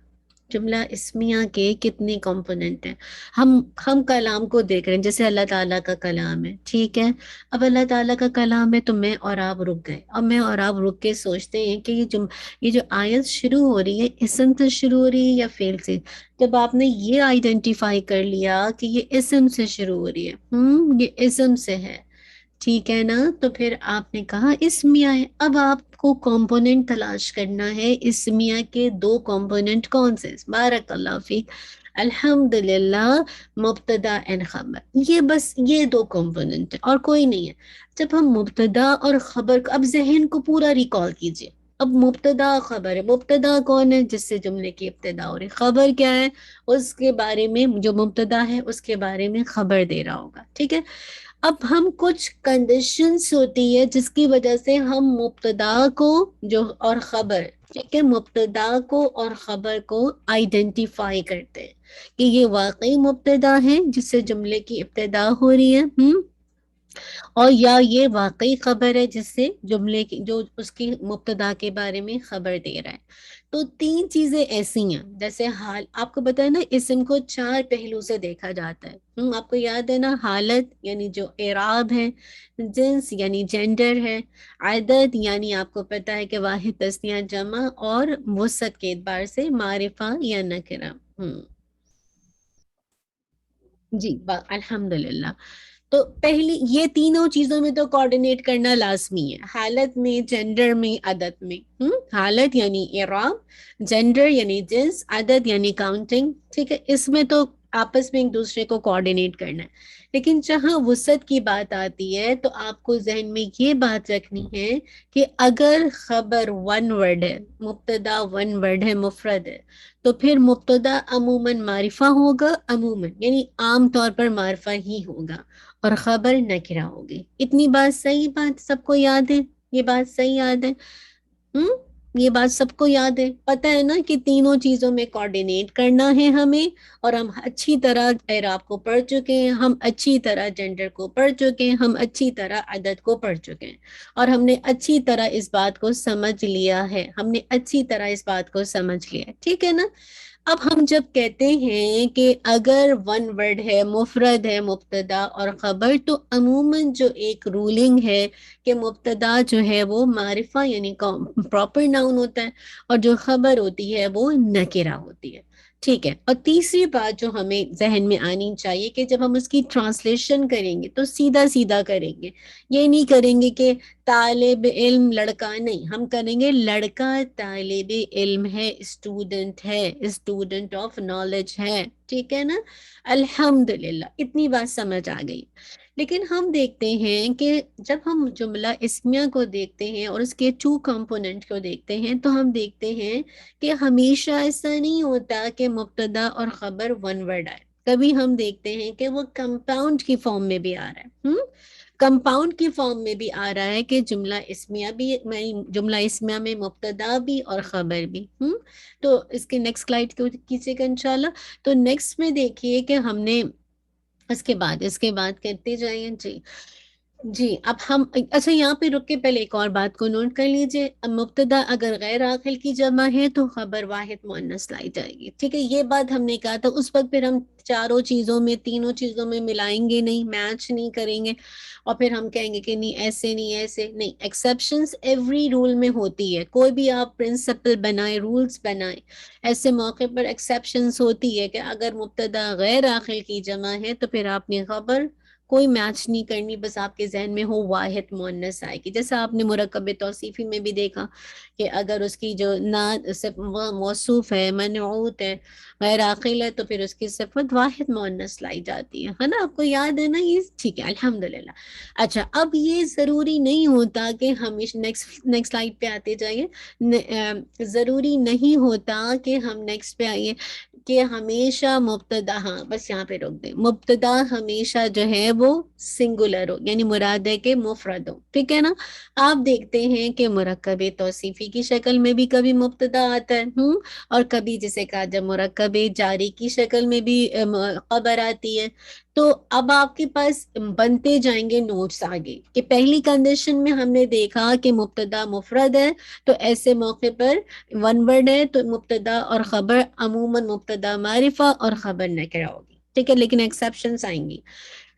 جملہ اسمیہ کے کتنے کمپوننٹ ہیں؟ ہم کلام کو دیکھ رہے ہیں، جیسے اللہ تعالیٰ کا کلام ہے، ٹھیک ہے، اب اللہ تعالیٰ کا کلام ہے تو میں اور آپ رک گئے، اور میں اور آپ رک کے سوچتے ہیں کہ یہ جو آیت شروع ہو رہی ہے اسم سے شروع ہو رہی ہے یا فعل سے؟ جب آپ نے یہ آئیڈینٹیفائی کر لیا کہ یہ اسم سے شروع ہو رہی ہے، یہ اسم سے ہے، ٹھیک ہے نا، تو پھر آپ نے کہا اسمیہ ہے، اب آپ کو کمپوننٹ تلاش کرنا ہے، اسمیہ کے 2 کمپوننٹ کون سے؟ بارک اللہ فیک، الحمدللہ، مبتدا اینڈ خبر، یہ بس یہ 2 کمپوننٹ ہے اور کوئی نہیں ہے۔ جب ہم مبتدا اور خبر کو، اب ذہن کو پورا ریکال کیجئے، اب مبتدا خبر ہے، مبتدا کون ہے؟ جس سے جملے کی ابتدا ہو رہی، خبر کیا ہے؟ اس کے بارے میں، جو مبتدا ہے اس کے بارے میں خبر دے رہا ہوگا، ٹھیک ہے، اب ہم کچھ کنڈیشنز ہوتی ہے جس کی وجہ سے ہم مبتدا کو جو اور خبر، ٹھیک ہے، مبتدا کو اور خبر کو آئیڈینٹیفائی کرتے ہیں کہ یہ واقعی مبتدا ہے جس سے جملے کی ابتدا ہو رہی ہے، اور یا یہ واقعی خبر ہے جس سے جملے کی جو اس کی مبتدا کے بارے میں خبر دے رہا ہے۔ تو 3 چیزیں ایسی ہیں، جیسے حال، آپ کو پتا ہے نا اسم کو 4 پہلو سے دیکھا جاتا ہے، آپ کو یاد ہے نا، حالت یعنی جو اعراب ہے، جنس یعنی جینڈر ہے، عدد یعنی آپ کو پتا ہے کہ واحد، تثنیہ، جمع، اور وسعت کے اعتبار سے معرفہ یا نکرہ۔ جی الحمدللہ، تو پہلی یہ تینوں چیزوں میں تو کوآرڈینیٹ کرنا لازمی ہے، حالت میں، جینڈر میں، عدد میں۔ حالت یعنی اعراب، جینڈر یعنی جنس، عدد یعنی کاؤنٹنگ، ٹھیک ہے، اس میں تو آپس میں ایک دوسرے کو کوآرڈینیٹ کرنا ہے۔ لیکن جہاں وسعت کی بات آتی ہے تو آپ کو ذہن میں یہ بات رکھنی ہے کہ اگر خبر ون ورڈ ہے، مبتدا ون ورڈ ہے، مفرد ہے، تو پھر مبتدا عموماً معرفہ ہوگا، عموماً یعنی عام طور پر معرفہ ہی ہوگا، اور خبر نکرہ ہوگی۔ اتنی بات صحیح، بات سب کو یاد ہے؟ یہ بات صحیح یاد ہے؟ یہ بات سب کو یاد ہے؟ پتہ ہے نا کہ تینوں چیزوں میں کوآرڈینیٹ کرنا ہے ہمیں، اور ہم اچھی طرح اعراب کو پڑھ چکے ہیں، ہم اچھی طرح جینڈر کو پڑھ چکے ہیں، ہم اچھی طرح عدد کو پڑھ چکے ہیں، اور ہم نے اچھی طرح اس بات کو سمجھ لیا ہے، ہم نے اچھی طرح اس بات کو سمجھ لیا ہے، ٹھیک ہے نا؟ اب ہم جب کہتے ہیں کہ اگر ون ورڈ ہے، مفرد ہے، مبتدا اور خبر، تو عموماً جو ایک رولنگ ہے کہ مبتدا جو ہے وہ معرفہ یعنی پراپر ناؤن ہوتا ہے، اور جو خبر ہوتی ہے وہ نکرہ ہوتی ہے، ٹھیک ہے۔ اور تیسری بات جو ہمیں ذہن میں آنی چاہیے کہ جب ہم اس کی ٹرانسلیشن کریں گے تو سیدھا سیدھا کریں گے، یہ نہیں کریں گے کہ طالب علم لڑکا، نہیں، ہم کریں گے لڑکا طالب علم ہے، اسٹوڈنٹ ہے، اسٹوڈنٹ آف نالج ہے، ٹھیک ہے نا؟ الحمدللہ، اتنی بات سمجھ آ گئی۔ لیکن ہم دیکھتے ہیں کہ جب ہم جملہ اسمیہ کو دیکھتے ہیں اور اس کے ٹو کمپوننٹ کو دیکھتے ہیں تو ہم دیکھتے ہیں کہ ہمیشہ ایسا نہیں ہوتا کہ مبتدا اور خبر ون ورڈ آئے، کبھی ہم دیکھتے ہیں کہ وہ کمپاؤنڈ کی فارم میں بھی آ رہا ہے، کمپاؤنڈ کی فارم میں بھی آ رہا ہے کہ جملہ اسمیہ بھی، جملہ اسمیہ میں مبتدا بھی اور خبر بھی۔ تو اس کے نیکسٹ سلائیڈ کو کیجیے گا انشاءاللہ۔ تو نیکسٹ میں دیکھیے کہ ہم نے اس کے بعد کرتے جائیں جی۔ جی اب ہم اچھا یہاں پہ رک کے پہلے ایک اور بات کو نوٹ کر لیجئے، مبتدا اگر غیر عاقل کی جمع ہے تو خبر واحد مؤنث لائی جائے گی، ٹھیک ہے، یہ بات ہم نے کہا تھا اس وقت۔ پھر ہم چاروں چیزوں میں، تینوں چیزوں میں ملائیں گے نہیں، میچ نہیں کریں گے، اور پھر ہم کہیں گے کہ نہیں ایسے نہیں، ایسے نہیں۔ ایکسیپشنز ایوری رول میں ہوتی ہے، کوئی بھی آپ پرنسپل بنائیں، رولز بنائیں، ایسے موقع پر ایکسیپشنز ہوتی ہے کہ اگر مبتدا غیر عاقل کی جمع ہے تو پھر آپ نے خبر کوئی میچ نہیں کرنی، بس آپ کے ذہن میں ہو واحد مؤنث آئے گی۔ جیسا آپ نے مرکب توصیفی میں بھی دیکھا کہ اگر اس کی جو موصوف ہے، منعوت ہے، غیر عاقل ہے، تو پھر اس کی صفت واحد مؤنث لائی جاتی ہے نا؟ آپ کو یاد ہے نا یہ؟ ٹھیک ہے، الحمدللہ۔ اچھا اب یہ ضروری نہیں ہوتا کہ ہم نیکسٹ سلائیڈ پہ آتے جائیے، ضروری نہیں ہوتا کہ ہم نیکسٹ پہ آئیے کہ ہمیشہ مبتدا، ہاں بس یہاں پہ روک دیں، مبتدا ہمیشہ جو ہے وہ سنگولر ہو، یعنی مراد ہے کہ مفرد ہو، ٹھیک ہے نا؟ آپ دیکھتے ہیں کہ مرکب توصیفی کی شکل میں بھی کبھی مبتدا آتا ہے، اور کبھی جسے کہا جب مرکب جاری کی شکل میں بھی خبر آتی ہے۔ تو اب آپ کے پاس بنتے جائیں گے نوٹس آگے کہ پہلی کنڈیشن میں ہم نے دیکھا کہ مبتدا مفرد ہے، تو ایسے موقع پر ون ورڈ ہے تو مبتدا اور خبر عموماً مبتدا معرفہ اور خبر نکرہ ہوگی، ٹھیک ہے، لیکن ایکسیپشنز آئیں گی۔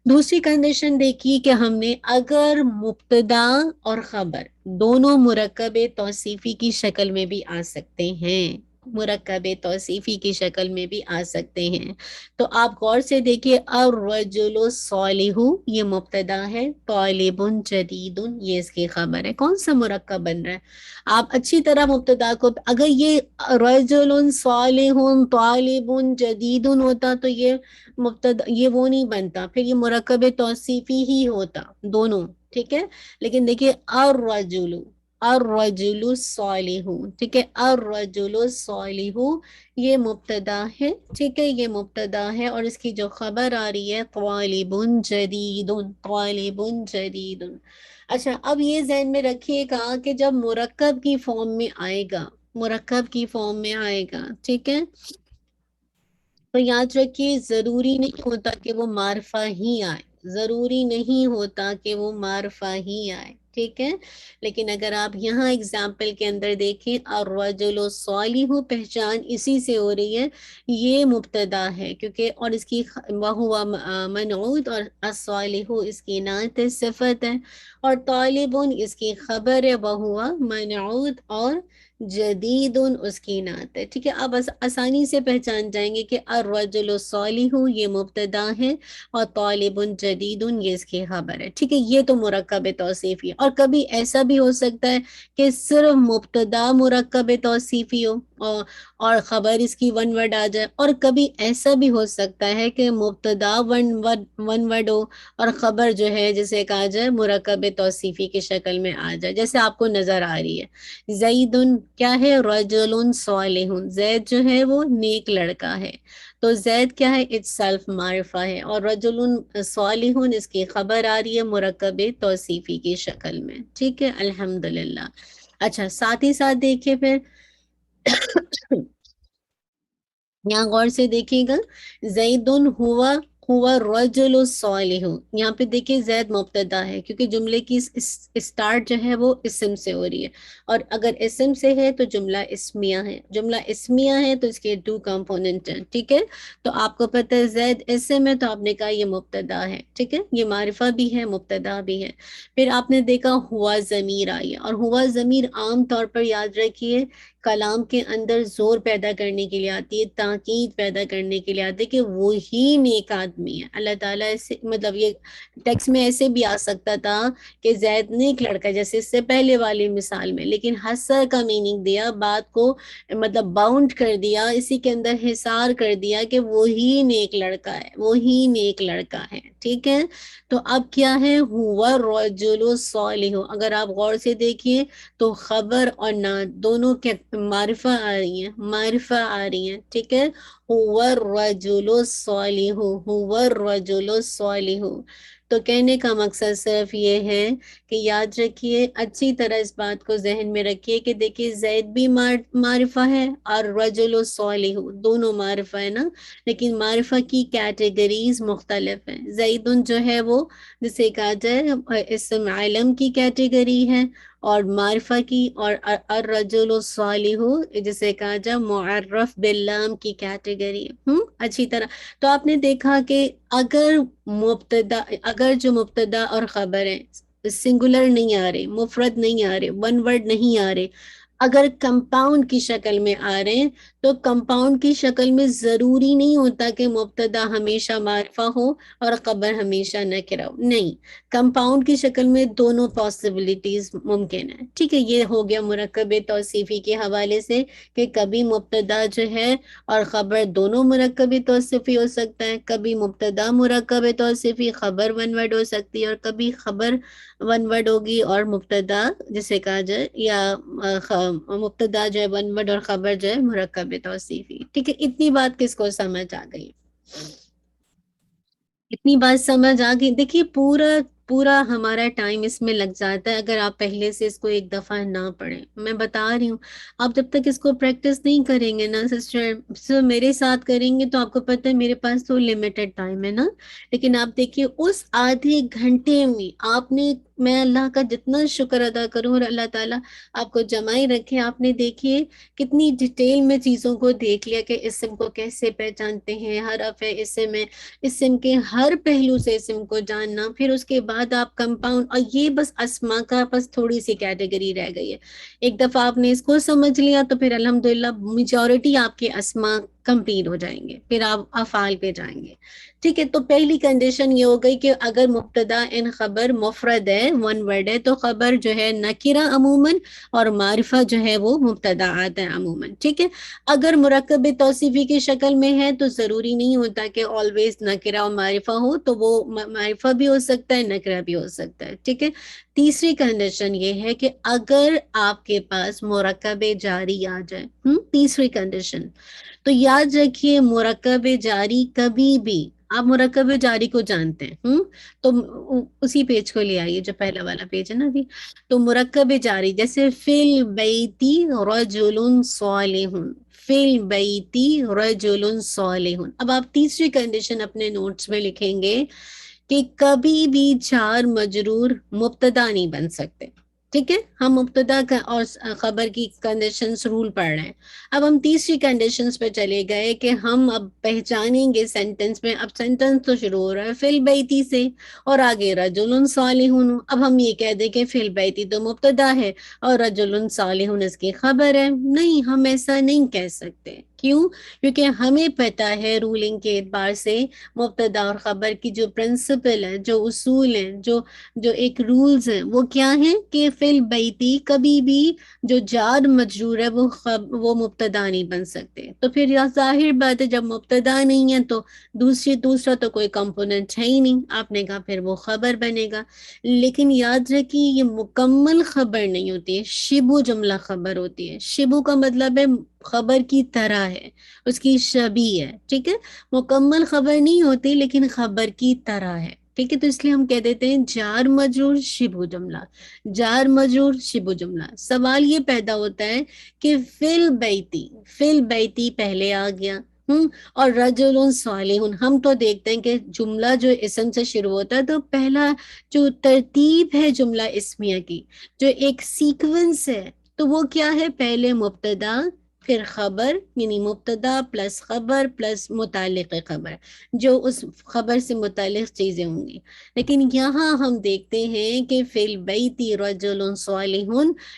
دوسری کنڈیشن دیکھیے کہ ہم نے اگر مبتدا اور خبر دونوں مرکب توصیفی کی شکل میں بھی آ سکتے ہیں، مرکب توصیفی کی شکل میں بھی آ سکتے ہیں، تو آپ غور سے دیکھیے، الرجل الصالح یہ مبتدا ہے، طالب جدید یہ اس کی خبر ہے، کون سا مرکب بن رہا ہے؟ آپ اچھی طرح مبتدا کو، اگر یہ رجل صالح طالب جدید ہوتا تو یہ مبتدا، یہ وہ نہیں بنتا، پھر یہ مرکب توصیفی ہی ہوتا دونوں، ٹھیک ہے۔ لیکن دیکھیے الرجل الصالح، ٹھیک ہے، الرجل الصالح یہ مبتدا ہے، ٹھیک ہے، یہ مبتدا ہے، اور اس کی جو خبر آ رہی ہے طالب جدید، طالب جدید۔ اچھا اب یہ ذہن میں رکھیے گا کہ جب مرکب کی فارم میں آئے گا، مرکب کی فارم میں آئے گا، ٹھیک ہے، تو یاد رکھیے ضروری نہیں ہوتا کہ وہ معرفہ ہی آئے، ضروری نہیں ہوتا کہ وہ معرفہ ہی آئے، ٹھیک ہے۔ لیکن اگر آپ یہاں اگزامپل کے اندر دیکھیں، الرجل الصالح پہچان اسی سے ہو رہی ہے، یہ مبتدا ہے کیونکہ، اور اس کی وہو منعوت، اور الصالح اس کی نعت صفت ہے، اور طالبun اس کی خبر ہے، وہوا منعوت، اور جدیدن اس کی نعت ہے. ٹھیک ہے، اب آسانی سے پہچان جائیں گے کہ الرجل الصالح یہ مبتدا ہے اور طالبن جدیدن یہ اس کی خبر ہے. ٹھیک ہے، یہ تو مرکب توصیفی ہے. اور کبھی ایسا بھی ہو سکتا ہے کہ صرف مبتدا مرکب توصیفی ہو اور خبر اس کی ون ورڈ آ جائے، اور کبھی ایسا بھی ہو سکتا ہے کہ مبتدا ون ورڈ ہو اور خبر جو ہے جسے کہا جائے مرکب توصیفی کی شکل میں آ جائے، جیسے آپ کو نظر آ رہی ہے. زیدن کیا ہے؟ رجل صالح، زید جو ہے وہ نیک لڑکا ہے. تو زید کیا ہے؟ اٹس سیلف معرفہ ہے، اور رجل صالح اس کی خبر آ رہی ہے مرکب توصیفی کی شکل میں. ٹھیک ہے، الحمدللہ. اچھا، ساتھ ہی ساتھ دیکھیے پھر یہاں غور سے دیکھیے گا، زیدن ہوا الرجل الصالح. یہاں پہ دیکھیے زید مبتدا ہے کیونکہ جملے کی اسٹارٹ جو ہے وہ اسم سے ہو رہی ہے، اور اگر اسم سے ہے تو جملہ اسمیہ ہے. جملہ اسمیہ ہے تو اس کے 2 کمپوننٹ ہیں. ٹھیک ہے، تو آپ کو پتہ ہے زید اسم ہے تو آپ نے کہا یہ مبتدا ہے. ٹھیک ہے، یہ معرفہ بھی ہے مبتدا بھی ہے. پھر آپ نے دیکھا ہوا ضمیر آئی ہے، اور ہوا ضمیر عام طور پر یاد رکھیے کلام کے اندر زور پیدا کرنے کے لیے آتی ہے، تاکید پیدا کرنے کے لیے آتی ہے کہ وہی نیک آدمی ہے. اللہ تعالیٰ ایسے مطلب یہ ٹیکسٹ میں ایسے بھی آ سکتا تھا کہ زید نیک لڑکا، جیسے اس سے پہلے والی مثال میں، لیکن حسر کا میننگ دیا، بات کو مطلب باؤنڈ کر دیا، اسی کے اندر حصار کر دیا کہ وہی نیک لڑکا ہے، وہی نیک لڑکا ہے. ٹھیک ہے، تو اب کیا ہے؟ ہوا الرجل الصالح. اگر آپ غور سے دیکھیے تو خبر اور نعت دونوں کے معرفہ آ رہی ہیں، معرفہ آ رہی ہیں. ٹھیک ہے، ہوا الرجل الصالح، ہوا الرجل الصالح. تو کہنے کا مقصد صرف یہ ہے کہ یاد رکھیے، اچھی طرح اس بات کو ذہن میں رکھیے کہ دیکھیے زید بھی معرفہ ہے اور رجل الصالح دونوں معرفہ ہے نا، لیکن معرفہ کی کیٹیگریز مختلف ہیں. زیدن جو ہے وہ جسے کہا جائے اسم علم کی کیٹیگری ہے اور معرفہ کی، اور الرجل الصالح جسے کہا جائے معرف باللام کی کیٹیگری. اچھی طرح تو آپ نے دیکھا کہ اگر جو مبتدا اور خبر ہیں سنگولر نہیں آ رہے، مفرد نہیں آ رہے، ون ورڈ نہیں آ رہے، اگر کمپاؤنڈ کی شکل میں آ رہے ہیں تو کمپاؤنڈ کی شکل میں ضروری نہیں ہوتا کہ مبتدا ہمیشہ معرفہ ہو اور خبر ہمیشہ نکرہ ہو. نہیں، کمپاؤنڈ کی شکل میں دونوں پاسبلٹیز ممکن ہے. ٹھیک ہے، یہ ہو گیا مرکب توصیفی کے حوالے سے کہ کبھی مبتدا جو ہے اور خبر دونوں مرکب توصیفی ہو سکتا ہے، کبھی مبتدا مرکب توصیفی خبر ون ورڈ ہو سکتی ہے، اور کبھی خبر ون ورڈ ہوگی اور مبتدا جسے کہا جائے یا مبتدا جو ہے ون ورڈ اور خبر جو ہے مرکب توصیفی. ٹھیک ہے، اتنی بات کس کو سمجھ آ گئی؟ اتنی بات سمجھ آ گئی. دیکھیے پورا پورا ہمارا ٹائم اس میں لگ جاتا ہے اگر آپ پہلے سے اس کو ایک دفعہ نہ پڑھیں. میں بتا رہی ہوں، آپ جب تک اس کو پریکٹس نہیں کریں گے نا سسٹر، میرے ساتھ کریں گے تو آپ کو پتہ ہے میرے پاس تو لمیٹڈ ٹائم ہے نا، لیکن آپ دیکھیے اس آدھے گھنٹے میں آپ نے، میں اللہ کا جتنا شکر ادا کروں اور اللہ تعالیٰ آپ کو جمائی رکھے، آپ نے دیکھیے کتنی ڈیٹیل میں چیزوں کو دیکھ لیا کہ اسم کو کیسے پہچانتے ہیں، حرف ہے اسم ہے، اسم کے ہر پہلو سے اسم کو جاننا، پھر اس کے بعد آپ کمپاؤنڈ، اور یہ بس اسما کا بس تھوڑی سی کیٹیگری رہ گئی ہے. ایک دفعہ آپ نے اس کو سمجھ لیا تو پھر الحمدللہ میجورٹی آپ کے اسما کمپلیٹ ہو جائیں گے، پھر آپ افعال پہ جائیں گے. ٹھیک ہے، تو پہلی کنڈیشن یہ ہو گئی کہ اگر مبتدا ان خبر مفرد ہے، ون ورڈ ہے، تو خبر جو ہے نکرہ عموماً اور معرفہ جو ہے وہ مبتدا آتا ہے عموماً. ٹھیک ہے، اگر مرکب توصیفی کی شکل میں ہے تو ضروری نہیں ہوتا کہ آلویز نکرہ و معرفہ ہو، تو وہ معرفہ بھی ہو سکتا ہے، نکرہ بھی ہو سکتا ہے. ٹھیک ہے، تیسری کنڈیشن یہ ہے کہ اگر آپ کے پاس مرکب جاری آ جائے، تیسری کنڈیشن، تو یاد رکھیے مرکب جاری کبھی بھی، آپ مرکب جاری کو جانتے ہیں، تو اسی پیج کو لے آئیے جو پہلا والا پیج ہے نا ابھی. تو مرکب جاری جیسے فی البیتی رجل صالح، فی البیتی رجل صالح. اب آپ تیسری کنڈیشن اپنے نوٹس میں لکھیں گے کہ کبھی بھی جار مجرور مبتدا نہیں بن سکتے. ٹھیک ہے، ہم مبتدا کا اور خبر کی کنڈیشنز رول پڑھ رہے ہیں. اب ہم تیسری کنڈیشنز پہ چلے گئے کہ ہم اب پہچانیں گے سینٹنس میں. اب سینٹنس تو شروع ہو رہا ہے فی البیتی سے اور آگے رجل صالح. اب ہم یہ کہہ دیں کہ فی البیتی تو مبتدا ہے اور رجل صالح اس کی خبر ہے. نہیں، ہم ایسا نہیں کہہ سکتے. کیوں؟ کیونکہ ہمیں پتہ ہے رولنگ کے اعتبار سے مبتدا اور خبر کی جو پرنسپل ہے، جو اصول ہیں، جو ایک رولز ہیں، وہ کیا ہیں کہ فی البیتی کبھی بھی جو جار مجرور ہے وہ مبتدا نہیں بن سکتے. تو پھر یہ ظاہر بات ہے جب مبتدا نہیں ہے تو دوسرا تو کوئی کمپوننٹ ہے ہی نہیں. آپ نے کہا پھر وہ خبر بنے گا. لیکن یاد رکھیے یہ مکمل خبر نہیں ہوتی ہے، شبہ جملہ خبر ہوتی ہے. شبہ کا مطلب ہے خبر کی طرح ہے، اس کی شبیہ ہے. ٹھیک ہے، مکمل خبر نہیں ہوتی لیکن خبر کی طرح ہے. ٹھیک ہے، تو اس لیے ہم کہہ دیتے ہیں جار مجرور شبہ جملہ. جار مجرور شبہ جملہ. سوال یہ پیدا ہوتا ہے کہ فی البیتی پہلے آ گیا اور رجل صالح. ہم تو دیکھتے ہیں کہ جملہ جو اسم سے شروع ہوتا ہے تو پہلا جو ترتیب ہے جملہ اسمیہ کی، جو ایک سیکوینس ہے، تو وہ کیا ہے؟ پہلے مبتدا پھر خبر، یعنی مبتدا پلس خبر پلس متعلق خبر، جو اس خبر سے متعلق چیزیں ہوں گی. لیکن یہاں ہم دیکھتے ہیں کہ فی البیتی رجل صالح،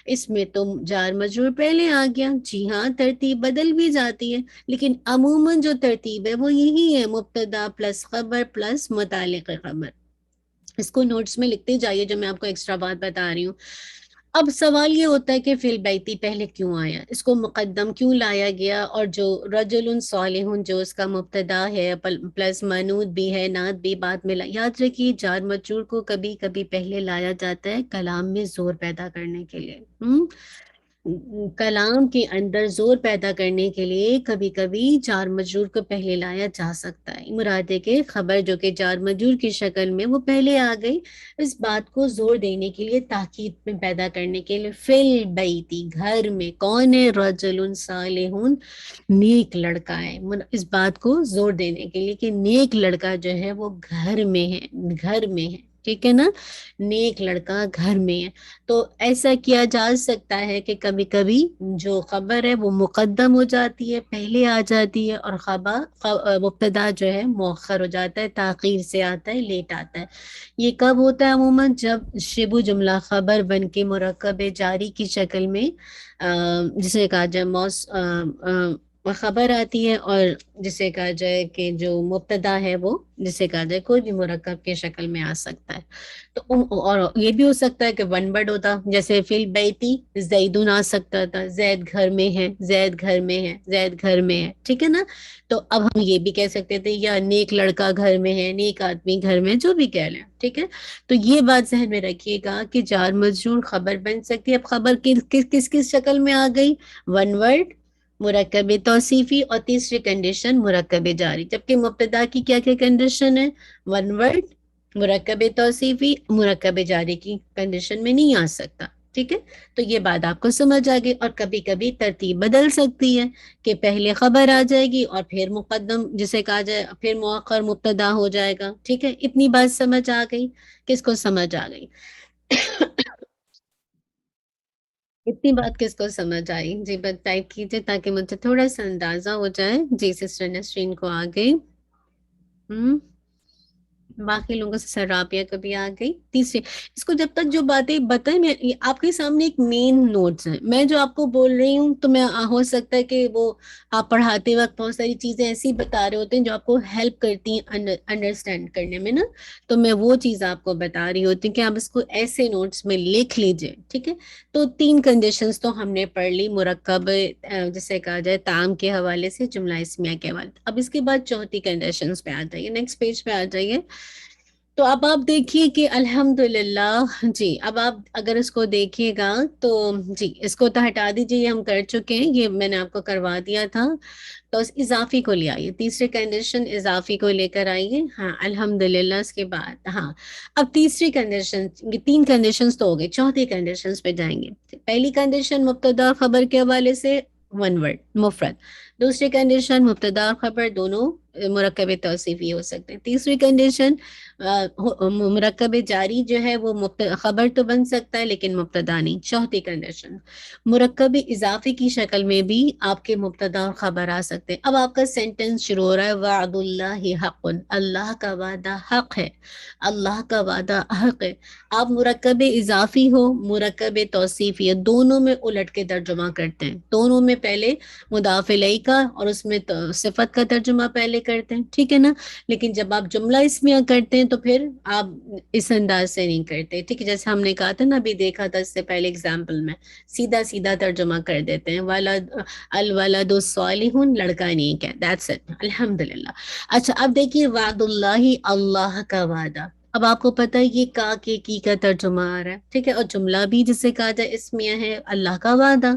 اس میں تو جار مجرور پہلے آ گیا. جی ہاں، ترتیب بدل بھی جاتی ہے لیکن عموماً جو ترتیب ہے وہ یہی ہے، مبتدا پلس خبر پلس متعلق خبر. اس کو نوٹس میں لکھتے جائیے جو میں آپ کو ایکسٹرا بات بتا رہی ہوں. اب سوال یہ ہوتا ہے کہ فی البیتی پہلے کیوں آیا، اس کو مقدم کیوں لایا گیا، اور جو رجل صالح جو اس کا مبتدا ہے پلس منوط بھی ہے، نعت بھی بعد میں یاد رکھیے جار مجرور کو کبھی کبھی پہلے لایا جاتا ہے کلام میں زور پیدا کرنے کے لیے. کلام کے اندر زور پیدا کرنے کے لیے کبھی کبھی جار مجرور کو پہلے لایا جا سکتا ہے. مراد ہے کہ خبر جو کہ جار مجرور کی شکل میں وہ پہلے آ گئی، اس بات کو زور دینے کے لیے، تاکید میں پیدا کرنے کے لیے. فی البیتی گھر میں کون ہے؟ رجل صالح نیک لڑکا ہے. اس بات کو زور دینے کے لیے کہ نیک لڑکا جو ہے وہ گھر میں ہے، گھر میں ہے. ٹھیک ہے نا، نیک لڑکا گھر میں ہے. تو ایسا کیا جا سکتا ہے کہ کبھی کبھی جو خبر ہے وہ مقدم ہو جاتی ہے، پہلے آ جاتی ہے، اور مبتدا جو ہے مؤخر ہو جاتا ہے، تاخیر سے آتا ہے، لیٹ آتا ہے. یہ کب ہوتا ہے؟ عموماً جب شبہ جملہ خبر بن کے مرکب جاری کی شکل میں جسے کہا جائے خبر آتی ہے، اور جسے کہا جائے کہ جو مبتدا ہے وہ جسے کہا جائے کوئی بھی مرکب کی شکل میں آ سکتا ہے. تو اور یہ بھی ہو سکتا ہے کہ ون ورڈ ہوتا، جیسے فی البیتی زیدون آ سکتا تھا، زید گھر میں ہے، زید گھر میں ہے، زید گھر میں ہے. ٹھیک ہے نا، تو اب ہم یہ بھی کہہ سکتے تھے یا نیک لڑکا گھر میں ہے، نیک آدمی گھر میں، جو بھی کہہ لیں. ٹھیک ہے، تو یہ بات ذہن میں رکھیے گا کہ جار مجرور خبر بن سکتی ہے. اب خبر کس شکل میں آ گئی؟ ون ورڈ، مرکب توصیفی، اور تیسری کنڈیشن مرکب جاری. جبکہ مبتدا کی کیا کیا کنڈیشن ہے؟ ون ورڈ، مرکب توصیفی، مرکب جاری کی کنڈیشن میں نہیں آ سکتا. ٹھیک ہے، تو یہ بات آپ کو سمجھ آ گئی. اور کبھی کبھی ترتیب بدل سکتی ہے کہ پہلے خبر آ جائے گی اور پھر مقدم جسے کہا جائے پھر مؤخر مبتدا ہو جائے گا. ٹھیک ہے، اتنی بات سمجھ آ گئی؟ کس کو سمجھ آ گئی؟ اتنی بات کس کو سمجھ آئی؟ جی بس ٹائپ کیجیے تاکہ مجھے تھوڑا سا اندازہ ہو جائے. جی سسٹر نسرین کو آ گئی. باقی لوگوں سے سرابیہ کبھی آ گئی. تیسری، اس کو جب تک جو باتیں بتائیں، میں آپ کے سامنے ایک مین نوٹس ہے، میں جو آپ کو بول رہی ہوں تو میں ہو سکتا ہے کہ وہ آپ پڑھاتے وقت بہت ساری چیزیں ایسی بتا رہے ہوتے ہیں جو آپ کو ہیلپ کرتی ہیں انڈرسٹینڈ کرنے میں نا، تو میں وہ چیز آپ کو بتا رہی ہوتی ہوں کہ آپ اس کو ایسے نوٹس میں لکھ لیجئے. ٹھیک ہے، تو 3 کنڈیشنز تو ہم نے پڑھ لی مرکب جسے کہا جائے تام کے حوالے سے، جملہ اسمیہ کے حوالے. اب اس کے بعد چوتھی کنڈیشنز پہ آ جائیے، نیکسٹ پیج پہ آ جائیے. تو اب آپ دیکھیے کہ الحمدللہ، جی اب آپ اگر اس کو دیکھیے گا تو جی اس کو تو ہٹا دیجیے، یہ ہم کر چکے ہیں، یہ میں نے آپ کو کروا دیا تھا. تو اس اضافی کو لے آئیے، تیسری کنڈیشن اضافی کو لے کر آئیے. ہاں الحمدللہ. اس کے بعد ہاں اب تیسری کنڈیشن، 3 کنڈیشنز تو ہو گئی، چوتھی کنڈیشنز پہ جائیں گے. پہلی کنڈیشن مبتدا خبر کے حوالے سے ون ورڈ مفرد. دوسری کنڈیشن مبتدا اور خبر دونوں مرکب توصیفی ہو سکتے ہیں. تیسری کنڈیشن مرکب جاری جو ہے وہ خبر تو بن سکتا ہے لیکن مبتدا نہیں. چوتھی کنڈیشن مرکب اضافی کی شکل میں بھی آپ کے مبتدا اور خبر آ سکتے ہیں. اب آپ کا سینٹنس شروع ہو رہا ہے وعد اللہ حق، اللہ کا وعدہ حق ہے، اللہ کا وعدہ حق ہے. آپ مرکب اضافی ہو مرکب توصیفی ہے، دونوں میں الٹ کے ترجمہ کرتے ہیں. دونوں میں پہلے مضاف الیہ کا اور اس میں صفت کا ترجمہ پہلے کرتے ہیں، ٹھیک ہے نا. لیکن جب آپ جملہ اسمیہ کرتے ہیں تو پھر آپ اس انداز سے نہیں کرتے، ٹھیک ہے. جیسے ہم نے کہا تھا نا، ابھی دیکھا تھا اس سے پہلے اگزامپل میں، سیدھا سیدھا ترجمہ کر دیتے ہیں. الولد الصالح، لڑکا نیک ہے، دیٹس اٹ، الحمدللہ. اچھا اب دیکھیے وعد اللہ، اللہ کا وعدہ. اب آپ کو پتہ ہے یہ کا کے کی کا ترجمہ آ رہا ہے، ٹھیک ہے. اور جملہ بھی جسے کہا جائے اسمیہ ہے، اللہ کا وعدہ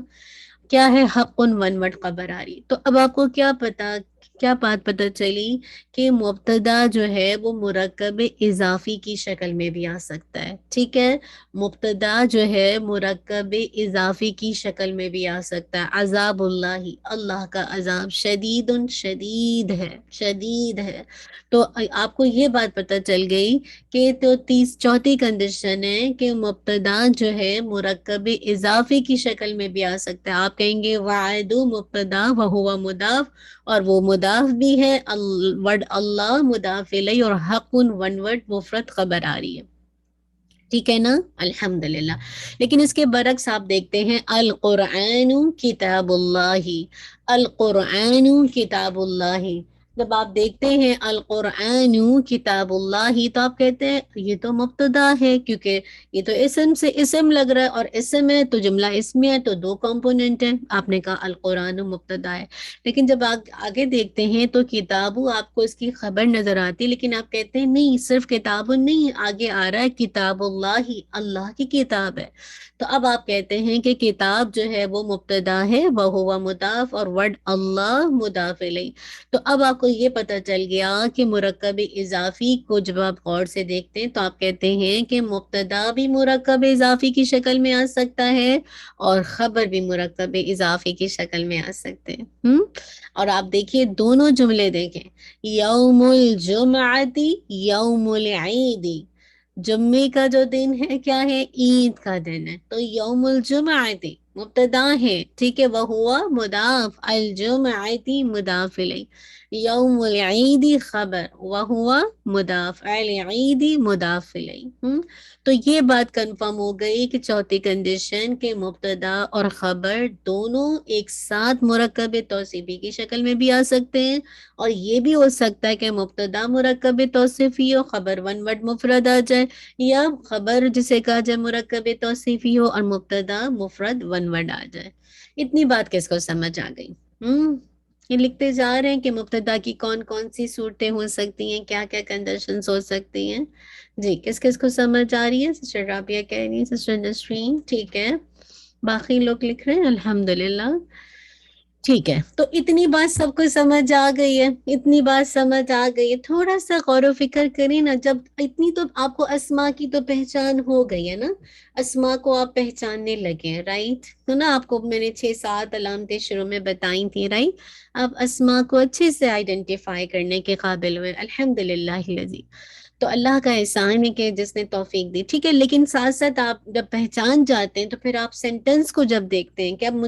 کیا ہے، حق ون ورڈ خبر آ رہی. تو اب آپ کو کیا بات پتہ چلی کہ مبتدا جو ہے وہ مرکب اضافی کی شکل میں بھی آ سکتا ہے، ٹھیک ہے. مبتدا جو ہے مرکب اضافی کی شکل میں بھی آ سکتا ہے. عذاب اللہ، اللہ کا عذاب شدید شدید ہے، شدید ہے. تو آپ کو یہ بات پتہ چل گئی کہ تو چوتھی کنڈیشن ہے کہ مبتدا جو ہے مرکب اضافی کی شکل میں بھی آ سکتا ہے. آپ کہیں گے وعد مبتدا وہو مضاف، اور وہ مضاف بھی ہے، ورڈ اللہ مضاف الیہ، اور حق ون ورڈ مفرد خبر آ رہی ہے، ٹھیک ہے نا، الحمدللہ. لیکن اس کے برعکس آپ دیکھتے ہیں القرآن کتاب اللہ، القرآن کتاب اللہ. جب آپ دیکھتے ہیں القرآن کتاب اللہ تو آپ کہتے ہیں یہ تو مبتدا ہے، کیونکہ یہ تو اسم سے اسم لگ رہا ہے، اور اسم ہے تو جملہ اسمیہ ہے، تو دو کمپوننٹ ہیں. آپ نے کہا القرآن مبتدا ہے. لیکن جب آپ آگے دیکھتے ہیں تو کتابو آپ کو اس کی خبر نظر آتی، لیکن آپ کہتے ہیں نہیں، صرف کتاب نہیں، آگے آ رہا ہے کتاب اللہ، اللہ کی کتاب ہے. تو اب آپ کہتے ہیں کہ کتاب جو ہے وہ مبتدا ہے، وہ مضاف، اور ورڈ اللہ مضاف الیہ. تو اب آپ کو یہ پتہ چل گیا کہ مرکب اضافی کو جب آپ غور سے دیکھتے ہیں تو آپ کہتے ہیں کہ مبتدا بھی مرکب اضافی کی شکل میں آ سکتا ہے اور خبر بھی مرکب اضافی کی شکل میں آ سکتے ہیں. اور آپ دیکھیے دونوں جملے دیکھیں، یوم الجمعتی یوم العید، جمعے کا جو دن ہے کیا ہے، عید کا دن ہے. تو یوم الجمعتی مبتدا ہے، ٹھیک ہے، وہوا مضاف، الجمعتی مضاف الیہ، یوم العید خبر، وہوا مضاف، العید مضاف الیہ. تو یہ بات کنفرم ہو گئی کہ چوتھی کنڈیشن کے مبتدا اور خبر دونوں ایک ساتھ مرکب توصیفی کی شکل میں بھی آ سکتے ہیں، اور یہ بھی ہو سکتا ہے کہ مبتدا مرکب توصیفی ہو، خبر ون ورڈ مفرد آ جائے، یا خبر جسے کہا جائے مرکب توصیفی ہو اور مبتدا مفرد ون ورڈ آ جائے. اتنی بات کس کو سمجھ آ گئی؟ یہ لکھتے جا رہے ہیں کہ مبتدا کی کون کون سی صورتیں ہو سکتی ہیں، کیا کیا کنڈیشنز ہو سکتی ہیں. جی کس کس کو سمجھ آ رہی ہے؟ سسٹر رابعہ کہہ رہی ہیں، سسٹر نسرین، ٹھیک ہے، باقی لوگ لکھ رہے ہیں الحمدللہ. ٹھیک ہے، تو اتنی بات سب کو سمجھ آ گئی ہے، اتنی بات سمجھ آ گئی ہے. تھوڑا سا غور و فکر کریں نا، جب اتنی تو آپ کو اسما کی تو پہچان ہو گئی ہے نا، اسما کو آپ پہچاننے لگے ہیں، رائٹ. تو نا آپ کو میں نے 6-7 علامتیں شروع میں بتائی تھی، رائٹ. آپ اسما کو اچھے سے آئیڈینٹیفائی کرنے کے قابل ہوئے، الحمدللہ الذی. تو اللہ کا احسان ہے کہ جس نے توفیق دی، ٹھیک ہے. لیکن ساتھ ساتھ آپ جب پہچان جاتے ہیں تو پھر آپ سینٹنس کو جب دیکھتے ہیں کہ اب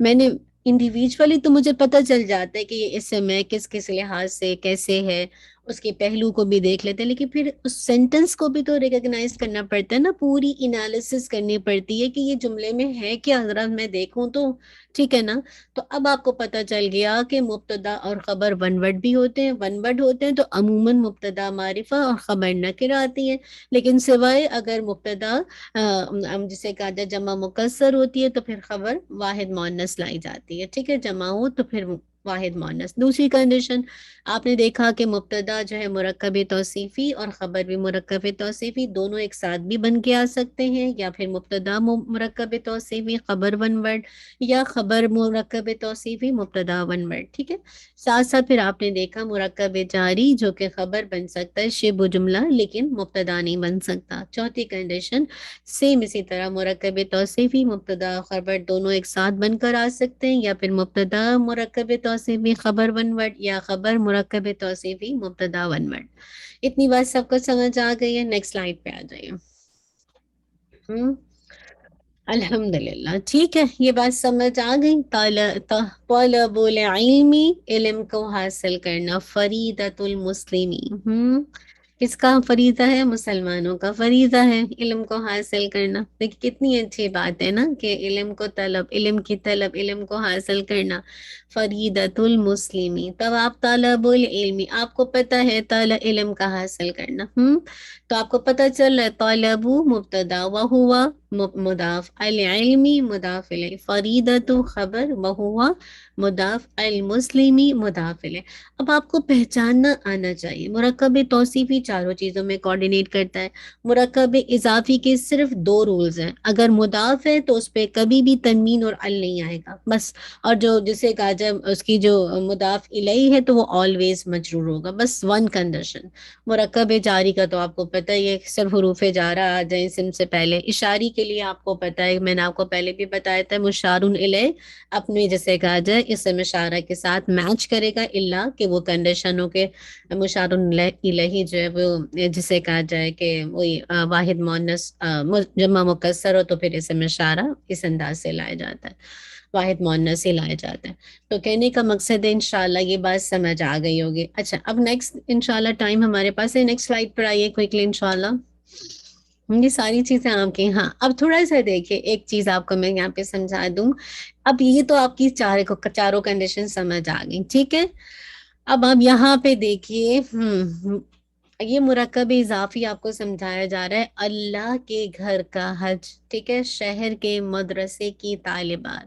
میں نے انڈیویجولی تو مجھے پتہ چل جاتا ہے کہ یہ اسم ہے، کس کس لحاظ سے کیسے ہے، اس کے پہلو کو بھی دیکھ لیتے ہیں، لیکن پھر اس سینٹنس کو بھی تو ریکگنائز کرنا پڑتا ہے نا، پوری انالیسس کرنی پڑتی ہے کہ یہ جملے میں ہے کیا، ذرا میں دیکھوں تو، ٹھیک ہے نا. تو اب آپ کو پتہ چل گیا کہ مبتدا اور خبر ون ورڈ بھی ہوتے ہیں، ون ورڈ ہوتے ہیں تو عموماً مبتدا معرفہ اور خبر نکرہ آتی ہے. لیکن سوائے اگر مبتدا جسے کہا جائے جمع مکسر ہوتی ہے تو پھر خبر واحد مؤنث لائی جاتی ہے، ٹھیک ہے، جمع ہو تو پھر واحد مؤنث. دوسری کنڈیشن آپ نے دیکھا کہ مبتدا جو ہے مرکب توصیفی اور خبر بھی مرکب توصیفی دونوں ایک ساتھ بھی بن کے آ سکتے ہیں، یا پھر مبتدا مرکب توصیفی خبر ون ورڈ، یا خبر مرکب توصیفی مبتدا ون ورڈ، ٹھیک ہے. ساتھ ساتھ پھر آپ نے دیکھا مرکب جاری جو کہ خبر بن سکتا ہے، شبہ جملہ، لیکن مبتدا نہیں بن سکتا. چوتھی کنڈیشن سیم اسی طرح مرکب توصیفی مبتدا خبر دونوں ایک ساتھ بن کر آ سکتے ہیں، یا پھر مبتدا مرکب توصیفی توصیفی خبر ون ورڈ یا خبر مرکب توصیفی مبتدا ون ورڈ. اتنی بات سب کو سمجھ آ گئی ہے؟ نیکسٹ سلائیڈ پہ آ جائیے. الحمدللہ ٹھیک ہے، یہ بات سمجھ آ گئی. طلب العلم، علم کو حاصل کرنا، فریضۃ المسلمین، کس کا فریضہ ہے؟ مسلمانوں کا فریضہ ہے علم کو حاصل کرنا. دیکھیں کتنی اچھی بات ہے نا کہ علم کو طلب، علم کی طلب، علم کو حاصل کرنا فریضۃ المسلمین. تب آپ طلب العلم، آپ کو پتہ ہے علم کا حاصل کرنا، تو آپ کو پتہ چل رہا ہے طلب مبتدا وہوا مضاف، العلمی مضاف الیہ، فریضۃ خبر وہوا مضاف، المسلمی مضاف الیہ. اب آپ کو پہچاننا آنا چاہیے مرکب توصیفی چاروں چیزوں میں کوارڈینیٹ کرتا ہے. مرکب اضافی کے صرف 2 رولز ہیں، اگر مضاف ہے تو اس پہ کبھی بھی تنوین اور ال نہیں آئے گا بس، اور جو جسے کہا جائے اس کی جو مضاف الیہ ہے تو وہ آلویز مجرور ہوگا، بس 1 کنڈیشن. مرکب جاری کا تو آپ کو پتہ ہی ہے، صرف حروف جارہ آ جائیں اسم سے پہلے. اشاری کے لیے آپ کو پتہ ہے، میں نے آپ کو پہلے بھی بتایا تھا، مشار الیہ اپنے جیسے کہا جائے اسم اشارہ کے ساتھ میچ کرے گا، الا کہ وہ کنڈیشن ہو کے مشار الیہ جو ہے وہ جسے کہا جائے کہ وہی واحد مؤنث جمع مکسر ہو تو پھر اسم اشارہ اس انداز سے لایا جاتا ہے، واحد مؤنث ہی لایا جاتا ہے. تو کہنے کا مقصد ہے انشاءاللہ یہ بات سمجھ آ گئی ہوگی. اچھا اب نیکسٹ انشاءاللہ ٹائم ہمارے پاس ہے، نیکسٹ سلائیڈ پر آئیے کوئکلی انشاءاللہ. یہ ساری چیزیں آپ کی. ہاں اب تھوڑا سا دیکھیے، ایک چیز آپ کو میں یہاں پہ سمجھا دوں. اب یہ تو آپ کی چاروں کنڈیشن سمجھ آ گئی، ٹھیک ہے. اب آپ یہاں پہ دیکھیے، یہ مرکب اضافی آپ کو سمجھایا جا رہا ہے، اللہ کے گھر کا حج، ٹھیک ہے، شہر کے مدرسے کی طالبات.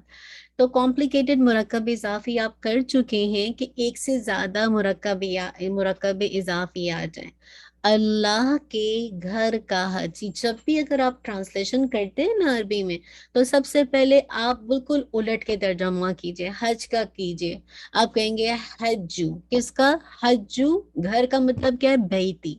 تو کمپلیکیٹڈ مرکب اضافی آپ کر چکے ہیں کہ ایک سے زیادہ مرکب اضافی آ جائیں. اللہ کے گھر کا حج، جب بھی اگر آپ ٹرانسلیشن کرتے ہیں نا عربی میں، تو سب سے پہلے آپ بالکل الٹ کے ترجمہ کیجئے، حج کا کیجئے. آپ کہیں گے حجو، کس کا؟ حجو، گھر کا مطلب کیا ہے؟ بیتی،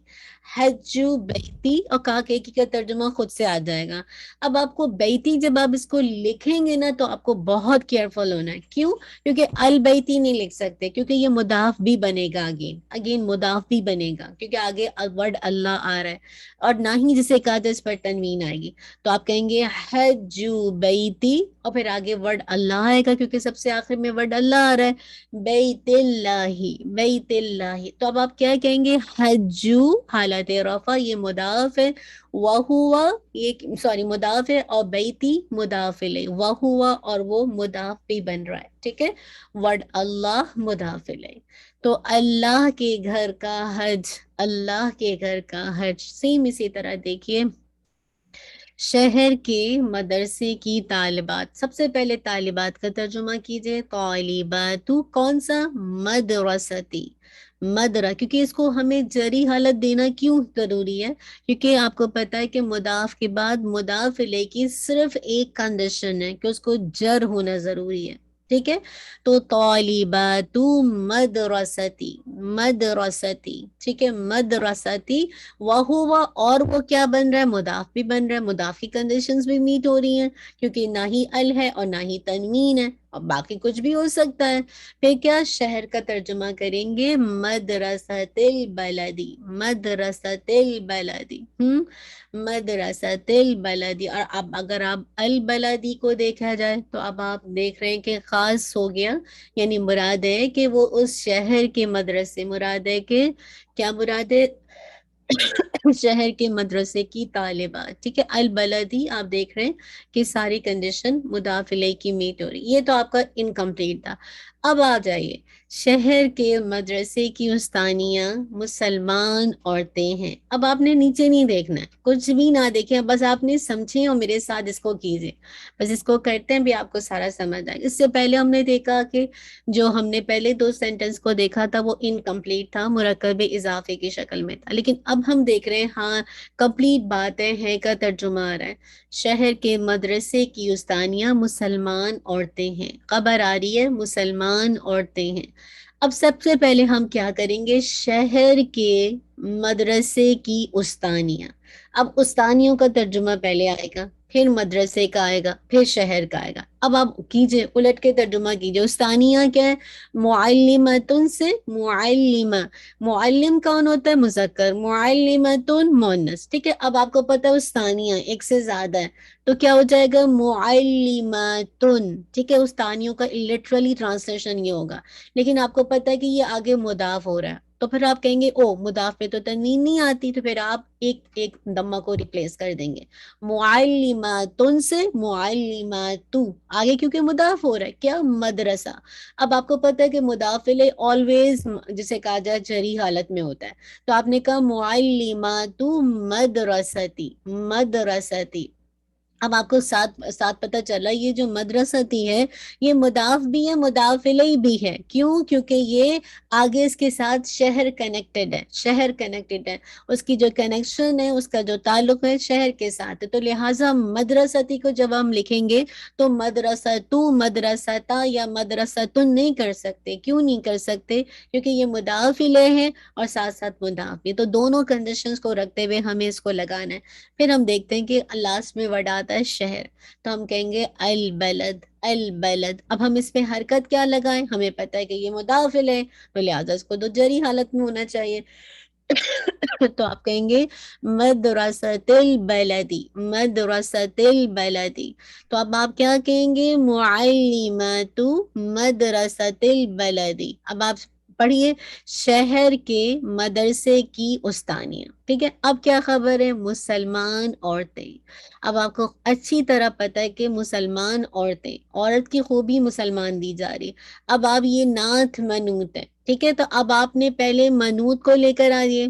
حجو بیتی، اور کہا کہ ایک کا ترجمہ خود سے آ جائے گا. اب آپ کو بیتی جب آپ اس کو لکھیں گے نا تو آپ کو بہت کیئرفل ہونا ہے. کیوں؟ کیونکہ البیتی نہیں لکھ سکتے، کیونکہ یہ مضاف بھی بنے گا، اگین مضاف بھی بنے گا، کیونکہ آگے ورڈ اللہ آ رہا ہے، اور نہ ہی جسے کہا جائے اس پر تنوین آئے گی. تو آپ کہیں گے حجو بیتی، اور پھر آگے ورڈ اللہ آئے گا کیونکہ سب سے آخر میں ورڈ اللہ آ رہا ہے، بیت اللہ، بیت اللہ. تو اب آپ کیا کہیں گے؟ حجو حالت رفع، یہ مضاف ہے، وہوا یہ سوری مضاف ہے، اور بیتی مضاف الیہ، وہوا اور وہ مضاف بھی بن رہا ہے، ٹھیک ہے، ورڈ اللہ مضاف الیہ. تو اللہ کے گھر کا حج، اللہ کے گھر کا حج. سیم اسی طرح دیکھیے، شہر کے مدرسے کی طالبات. سب سے پہلے طالبات کا ترجمہ کیجئے، طالبات، کون سا؟ مدرستی، کیونکہ اس کو ہمیں جری حالت دینا کیوں ضروری ہے؟ کیونکہ آپ کو پتا ہے کہ مضاف کے بعد مضاف الیہ کی صرف ایک کنڈیشن ہے کہ اس کو جر ہونا ضروری ہے، ٹھیک ہے. تو طالبات مدرستی، مدرستی، ٹھیک ہے، مدرستی. وہوا، اور وہ کیا بن رہا ہے؟ مضاف بھی بن رہا ہے، مضاف کی کنڈیشنز بھی میٹ ہو رہی ہیں کیونکہ نہ ہی ال ہے اور نہ ہی تنوین ہے، اور باقی کچھ بھی ہو سکتا ہے. پھر کیا؟ شہر کا ترجمہ کریں گے مدرسۃ البلدی، مدرسۃ البلدی، مدرسۃ البلدی. اور اب اگر آپ البلدی کو دیکھا جائے تو اب آپ دیکھ رہے ہیں کہ خاص ہو گیا، یعنی مراد ہے کہ وہ اس شہر کے مدرسے، مراد ہے کہ کیا مراد ہے؟ شہر کے مدرسے کی طالبات، ٹھیک ہے. البلدی آپ دیکھ رہے ہیں کہ ساری کنڈیشن مضاف الیہ کی میٹ ہو رہی. یہ تو آپ کا انکمپلیٹ تھا. اب آ جائیے، شہر کے مدرسے کی استانیہ مسلمان عورتیں ہیں. اب آپ نے نیچے نہیں دیکھنا ہے، کچھ بھی نہ دیکھیں، بس آپ نے سمجھیں اور میرے ساتھ اس کو کیجئے، بس اس کو کرتے ہیں بھی آپ کو سارا سمجھ آئے. اس سے پہلے ہم نے دیکھا کہ جو ہم نے پہلے 2 سینٹنس کو دیکھا تھا وہ انکمپلیٹ تھا، مرکب اضافے کی شکل میں تھا، لیکن اب ہم دیکھ رہے ہیں ہاں کمپلیٹ باتیں ہیں کا ترجمہ آ رہا ہے. شہر کے مدرسے کی استانیہ مسلمان عورتیں ہیں، خبر آ رہی ہے مسلمان عورتیں ہیں. اب سب سے پہلے ہم کیا کریں گے؟ شہر کے مدرسے کی استانیہ. اب استانیوں کا ترجمہ پہلے آئے گا، پھر مدرسے کا آئے گا، پھر شہر کا آئے گا۔ اب آپ کیجئے الٹ کے ترجمہ کیجئے، استانیہ کیا ہے؟ معلمتن سے معلمہ، معلم کون ہوتا ہے؟ مذکر، معلمتن مؤنث، ٹھیک ہے۔ اب آپ کو پتہ ہے استانیہ ایک سے زیادہ ہے تو کیا ہو جائے گا؟ معلمتن، ٹھیک ہے۔ استانیوں کا لٹرلی ٹرانسلیشن یہ ہوگا، لیکن آپ کو پتہ ہے کہ یہ آگے مضاف ہو رہا ہے تو پھر آپ کہیں گے او مضاف پہ تو تنوین نہیں آتی، تو پھر آپ ایک ایک دمہ کو ریپلیس کر دیں گے، معلماتن سے معلماتو، آگے کیونکہ مضاف ہو رہا ہے کیا؟ مدرسہ۔ اب آپ کو پتہ ہے کہ مضاف الیہ آلویز جسے کہا جائے جری حالت میں ہوتا ہے، تو آپ نے کہا معلماتو مدرستی، مدرستی۔ اب آپ کو ساتھ ساتھ پتہ چلا یہ جو مدرستی ہے یہ مضاف بھی ہے مضاف الیہ بھی ہے، کیوں؟ کیونکہ یہ آگے اس کے ساتھ شہر کنیکٹڈ ہے، شہر کنیکٹڈ ہے، اس کی جو کنیکشن ہے، اس کا جو تعلق ہے شہر کے ساتھ، تو لہٰذا مدرستی کو جب ہم لکھیں گے تو مدرسۃ، مدرستا یا مدرستن نہیں کر سکتے۔ کیوں نہیں کر سکتے؟ کیونکہ یہ مضاف الیہ ہے اور ساتھ ساتھ مضاف بھی، تو دونوں کنڈیشنز کو رکھتے ہوئے ہمیں اس کو لگانا ہے۔ پھر ہم دیکھتے ہیں کہ لاسٹ میں ورڈ آتا ہے شہر، تو ہم کہیں گے البلد، البلد۔ اب ہم اس پہ حرکت کیا لگائیں؟ ہمیں پتہ ہے کہ یہ مضاف الیہ تو لہٰذا اس کو تو جری حالت میں ہونا چاہیے تو آپ کہیں گے مدرسۃ البلدی، مدرسۃ البلدی۔ تو اب آپ کیا کہیں گے؟ معلمات مدرسۃ البلدی۔ اب آپ پڑھیے شہر کے مدرسے کی استانیہ، ٹھیک ہے۔ اب کیا خبر ہے؟ مسلمان عورتیں، اب آپ کو اچھی طرح پتہ ہے کہ مسلمان عورتیں، عورت کی خوبی مسلمان دی جا رہی، اب آپ یہ نعت منوط ہے، ٹھیک ہے۔ تو اب آپ نے پہلے منوط کو لے کر آئیے،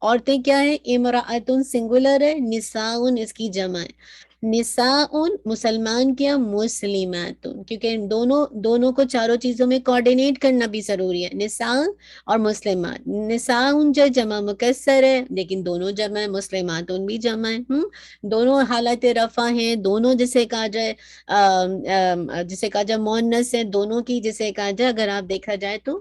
عورتیں کیا ہے؟ امرأتن سنگولر ہے، نساؤن اس کی جمع ہے، نساؤن مسلمان کیا؟ مسلماتن، کیونکہ ان دونوں کو چاروں چیزوں میں کوآرڈینیٹ کرنا بھی ضروری ہے، نساء اور مسلمات۔ نساؤن جو جمع مکسر ہے لیکن دونوں جمع ہے، مسلماتن بھی جمع ہے، دونوں حالت رفع ہیں، دونوں جسے کہا جائے جسے کہا جائے مؤنث ہے، دونوں کی جسے کہا جائے اگر آپ دیکھا جائے تو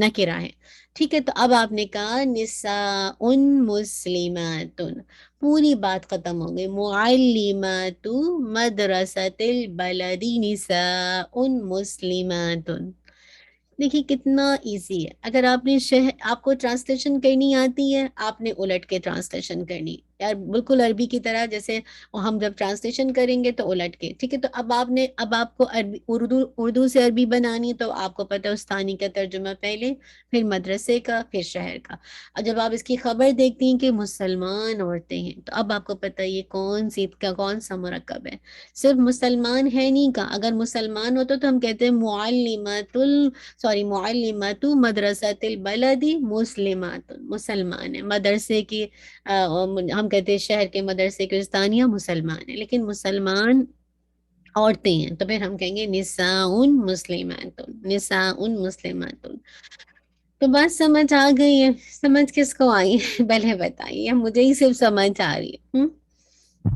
نکرہ ہے، ٹھیک ہے۔ تو اب آپ نے کہا نساء مسلمات، پوری بات ختم ہو گئی، معلمات مدرسۃ البلد نساء مسلمات۔ دیکھیے کتنا ایزی ہے، اگر آپ نے آپ کو ٹرانسلیشن کرنی آتی ہے آپ نے الٹ کے ٹرانسلیشن کرنی یار، بالکل عربی کی طرح، جیسے ہم جب ٹرانسلیشن کریں گے تو الٹ کے، ٹھیک ہے۔ تو اب آپ کو اردو سے عربی بنانی ہے تو آپ کو پتہ ہے استانی کا ترجمہ پہلے، پھر مدرسے کا، پھر شہر کا۔ اور جب آپ اس کی خبر دیکھتی ہیں کہ مسلمان عورتیں ہیں تو اب آپ کو پتہ ہے یہ کون سا مرکب ہے، صرف مسلمان ہے نہیں کا، اگر مسلمان ہوتا تو ہم کہتے ہیں معلمات مدرسۃ البلدی مسلمات، مسلمان ہے، مدرسے کی ہم کہتے ہیں شہر کے مدرسے کے استانیہ مسلمان ہے، لیکن مسلمان عورتیں ہیں تو پھر ہم کہیں گے نساء مسلمات، نساء مسلمات۔ تو بات سمجھ آ گئی ہے؟ سمجھ کس کو آئی ہے پہلے بتائیے، مجھے ہی صرف سمجھ آ رہی ہے،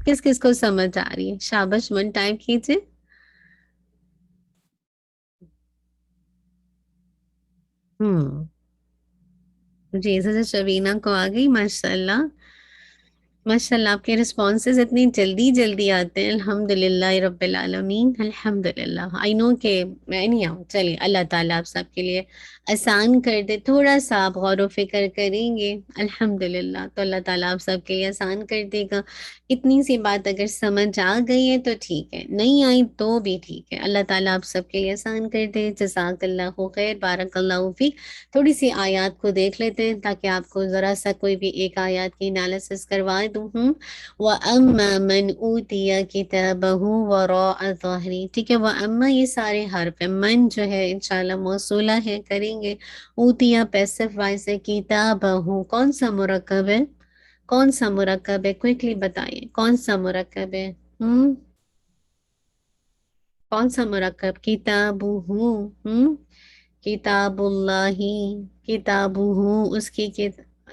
کس کس کو سمجھ آ رہی ہے؟ شابش، من ٹائپ کیجیے۔ جی سر شبینہ کو آ گئی، ماشاء اللہ، ماشاء اللہ آپ کے رسپانسز اتنی جلدی جلدی آتے ہیں، الحمدللہ رب العالمین، الحمدللہ۔ آئی نو کہ میں نہیں آؤں، چلیے اللہ تعالیٰ آپ سب کے لیے آسان کر دے، تھوڑا سا آپ غور و فکر کریں گے الحمدللہ تو اللہ تعالیٰ آپ سب کے لیے آسان کر دے گا۔ اتنی سی بات اگر سمجھ آ گئی ہے تو ٹھیک ہے، نہیں آئی تو بھی ٹھیک ہے، اللہ تعالیٰ آپ سب کے لیے آسان کر دے۔ جزاک اللہ خیر، بارک اللہ فیک۔ تھوڑی سی آیات کو دیکھ لیتے ہیں تاکہ آپ کو ذرا سا کوئی بھی ایک آیات کی انالیسس کروا دوں۔ وَأَمَّا مَنْ أُوتِيَ كِتَابَهُ وَرَاءَ ظَهْرِهِ، ٹھیک ہے۔ وَأَمَّا یہ سارے حرف ہیں، من جو ہے انشاءاللہ موصولہ ہے، کریں گے۔ اوتیا پیسف وائس ہے، کتابہ کون سا مرکب ہے؟ کون سا مرکب ہے؟ کوئکلی بتائیے کون سا مرکب ہے؟ کون سا مرکب؟ کتابہ، کتاب اللہ، کتابہ اس کی